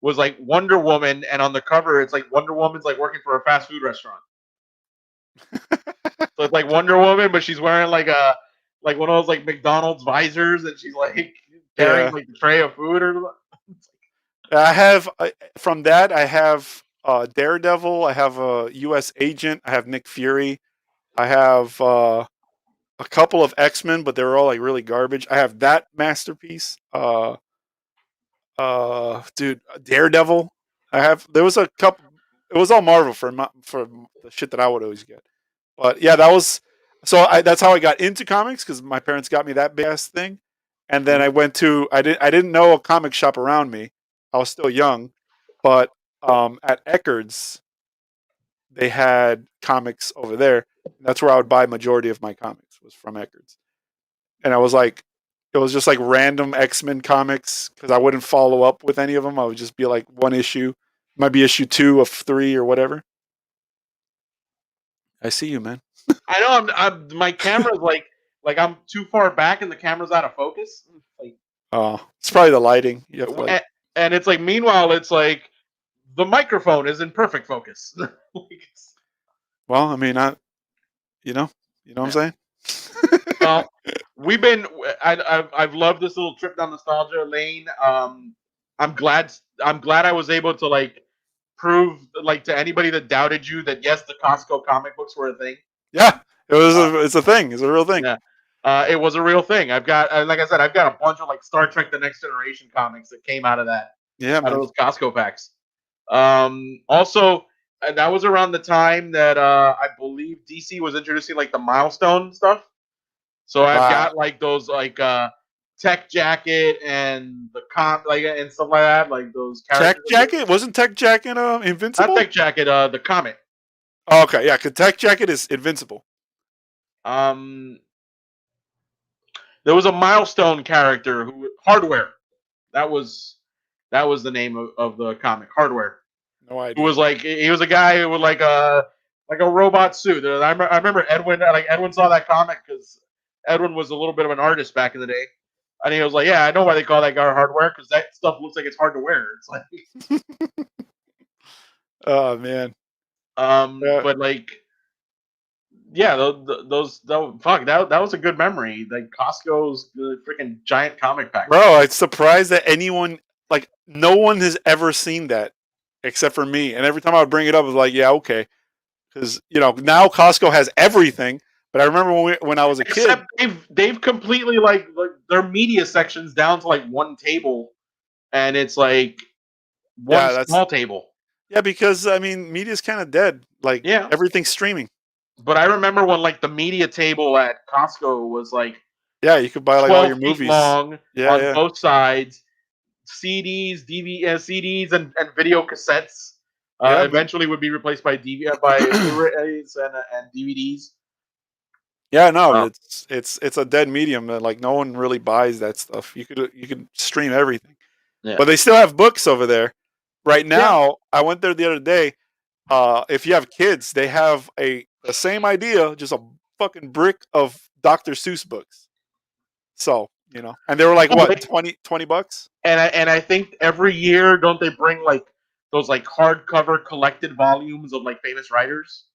Was like Wonder Woman, and on the cover it's like Wonder Woman's like working for a fast food restaurant. So it's like Wonder Woman, but she's wearing like one of those like McDonald's visors, and she's like carrying yeah, like the tray of food or. I have from that. I have Daredevil. I have a U.S. agent. I have Nick Fury. I have a couple of X-Men, but they were all like really garbage. I have that masterpiece. Dude, Daredevil. There was a couple. It was all Marvel for the shit that I would always get. But yeah, that was that's how I got into comics because my parents got me that big ass thing, and then I went to I didn't know a comic shop around me. I was still young, but at Eckerd's they had comics over there. That's where I would buy majority of my comics was from Eckerd's, and I was like, it was just like random X-Men comics because I wouldn't follow up with any of them. I would just be like one issue, might be issue 2 of 3 or whatever. I see you, man. I know my camera's like I'm too far back and the camera's out of focus. Like, Oh, it's probably the lighting. You have to like. and it's like meanwhile it's like the microphone is in perfect focus. Well, I mean, you know what I'm saying? Well, we've been. I've loved this little trip down nostalgia lane. I'm glad. I'm glad I was able to like prove like to anybody that doubted you that yes, the Costco comic books were a thing. Yeah, it's a thing. It's a real thing. Yeah, it was a real thing. I've got, like I said, I've got a bunch of like Star Trek: The Next Generation comics that came out of Yeah, out of man. those Costco packs. Also, that was around the time that I believe DC was introducing like the milestone stuff. So I've Wow. got like those like Tech Jacket and the comp like and stuff like that, like those Tech characters. Jacket wasn't Tech Jacket Not Invincible? Tech Jacket, the comic. Oh, okay, yeah, because Tech Jacket is Invincible. Um, there was a milestone character who Hardware. That was the name of the comic, Hardware. No Who idea. was like he was a guy who would like like a robot suit. I remember Edwin saw that comic because Edwin was a little bit of an artist back in the day, and he was like, "Yeah, I know why they call that guy hardware because that stuff looks like it's hard to wear." It's like, Oh man. but like, yeah, fuck that was a good memory. Like Costco's freaking giant comic pack. Bro, I'm surprised that anyone, like, no one has ever seen that except for me. And every time I would bring it up, I was like, yeah, okay. Because, now Costco has everything. But I remember when I was a kid. Except they've completely like their media sections down to like one table, and it's like one Yeah, small table. yeah, because, I mean, media's kind of dead. Like, Yeah. everything's streaming. But I remember when like the media table at Costco was like Yeah, you could buy, like, all your 12 feet movies. long Yeah, on yeah. both sides, CDs and video cassettes. Yeah, man. Eventually would be replaced by Blu-rays and DVDs. Yeah, no, Wow. it's a dead medium. Like, no one really buys that stuff. You could stream everything. Yeah. But they still have books over there. Right Yeah. now, I went there the other day. If you have kids, they have the same idea, just a fucking brick of Dr. Seuss books. So, and they were like, Oh, what, they- 20 bucks? And I think every year don't they bring like those like hardcover collected volumes of like famous writers?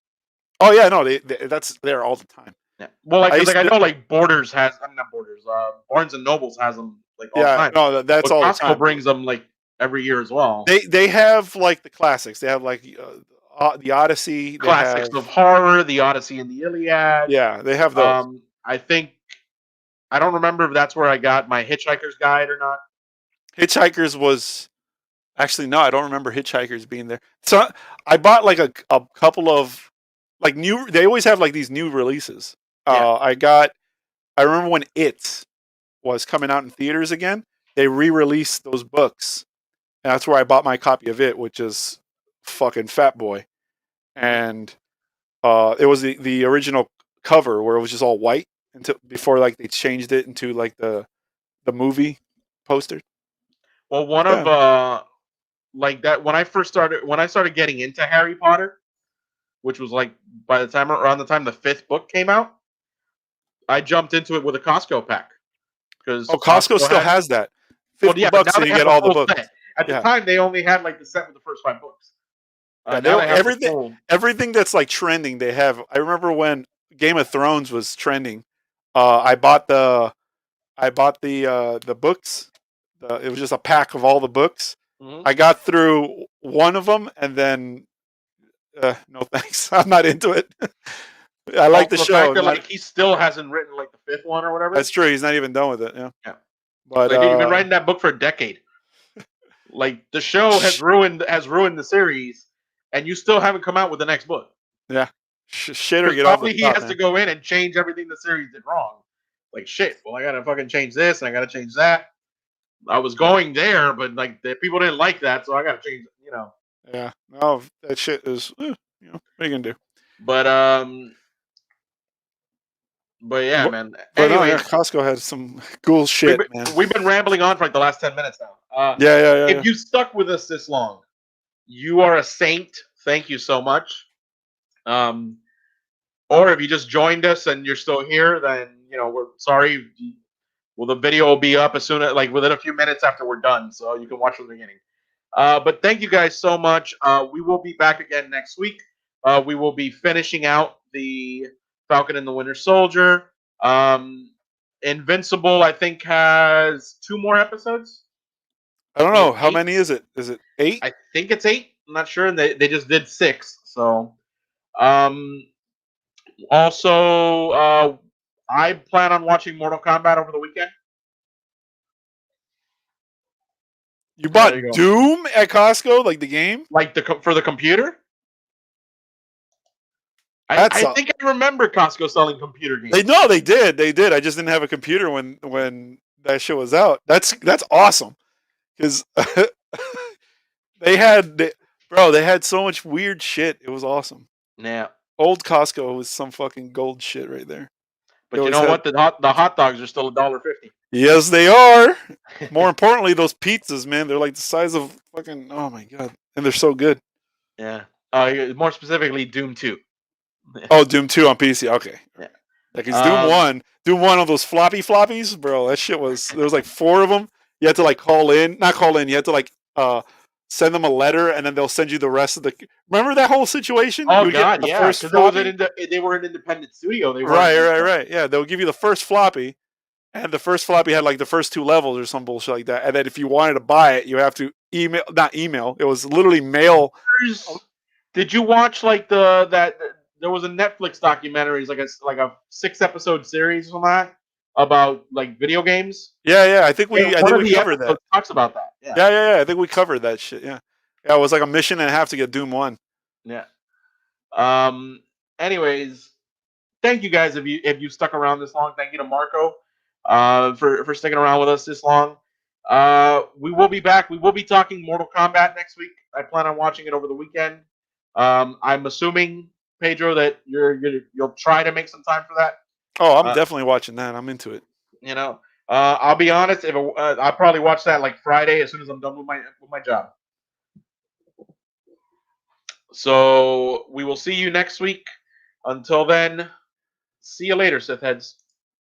Oh yeah, no, that's there all the time. Yeah. Well, like, I 'cause, like I used to- know like Borders has, I'm not Borders. Barnes and Nobles has them like all the Yeah, time. no, that's But all the Costco time. brings them like every year as well. They have like the classics. They have like the Odyssey. They Classics have, of horror, the Odyssey and the Iliad. yeah, they have those. I think I don't remember if that's where I got my Hitchhiker's Guide or not. Hitchhikers was actually no, I don't remember Hitchhikers being there. So I bought like a couple of like new. They always have like these new releases. Yeah. I remember when It was coming out in theaters again. They re-released those books, and that's where I bought my copy of It, which is fucking Fat Boy, and it was the original cover where it was just all white until before like they changed it into like the movie poster. Well, one Yeah. of like that when I started getting into Harry Potter, which was like by the time around the time the fifth book came out, I jumped into it with a Costco pack because Oh, Costco still has that. Well, $50 yeah, but now and they you have get the all the full books. set. At the Yeah. time, they only had like the set with the first 5 books. Yeah, Now they have the everything full. everything that's like trending, they have. I remember when Game of Thrones was trending. I bought the books. It was just a pack of all the books. Mhm. I got through one of them, and then no thanks. I'm not into it. I like the Also, show. fact that not- like he still hasn't written like the fifth one or whatever. that's true. He's not even done with it. Yeah. Yeah. But Like, dude, you've been writing that book for a decade. Like the show has ruined the series, and you still haven't come out with the next book. yeah, shit or Because get off probably the he top, has man. to go in and change everything the series did wrong. Like shit. Well, I gotta fucking change this and I gotta change that. I was going there, but like the people didn't like that, so I gotta change. Yeah. No, that shit is. What are you gonna do? But yeah, But- man. But no, Anyway, yeah, Costco has some cool shit, man. we've been rambling on for like the last 10 minutes now. Yeah. If you stuck with us this long, you are a saint. Thank you so much. Or if you just joined us and you're still here, then we're sorry. Well, the video will be up as soon as like within a few minutes after we're done, so you can watch from the beginning. But thank you guys so much. We will be back again next week. We will be finishing out the Falcon and the Winter Soldier. Invincible, I think, has 2 more episodes. I don't know. Is it How 8? many is it? Is it 8? I think it's 8. I'm not sure. And they just did 6. So, also, I plan on watching Mortal Kombat over the weekend. You bought there you go. Doom at Costco, like the game? Like for the computer. I That's think I remember Costco selling computer games. They did. I just didn't have a computer when that shit was out. That's awesome. Because they had so much weird shit. It was awesome. Yeah. Old Costco was some fucking gold shit right there. But you know what? The hot dogs are still $1.50. Yes, they are. More importantly, those pizzas, man, they're like the size of fucking. Oh my god, and they're so good. Yeah. More specifically, Doom 2. Oh, Doom 2 on PC. Okay. Yeah. Like it's Doom Um, 1. Doom 1 of those floppies, bro. That shit was there was like 4 of them. You had to like call in, not call in. You had to like send them a letter, and then they'll send you the rest of the. Remember that whole situation? You oh would get God, the yeah, first because it was floppy. they were an independent studio. They weren't like Right. Yeah, they'll give you the first floppy, and the first floppy had like the first 2 levels or some bullshit like that. And then if you wanted to buy it, you have to email, not email. It was literally mail. Did you watch like that? There was a Netflix documentary, it's like a 6 episode series on that about like video games. Yeah. Yeah, I one think of we the covered that. episodes talks about that. Yeah, Yeah. I think we covered that shit. Yeah. It was like a mission and a half to get Doom 1. yeah. Um. Anyways, thank you guys if you stuck around this long. Thank you to Marco, for sticking around with us this long. We will be back. We will be talking Mortal Kombat next week. I plan on watching it over the weekend. I'm assuming Pedro that you'll try to make some time for that. Oh, I'm Uh, definitely watching that. I'm into it. you know, I'll be honest. I'll probably watch that like Friday as soon as I'm done with my job. So we will see you next week. Until then, see you later, Sith heads.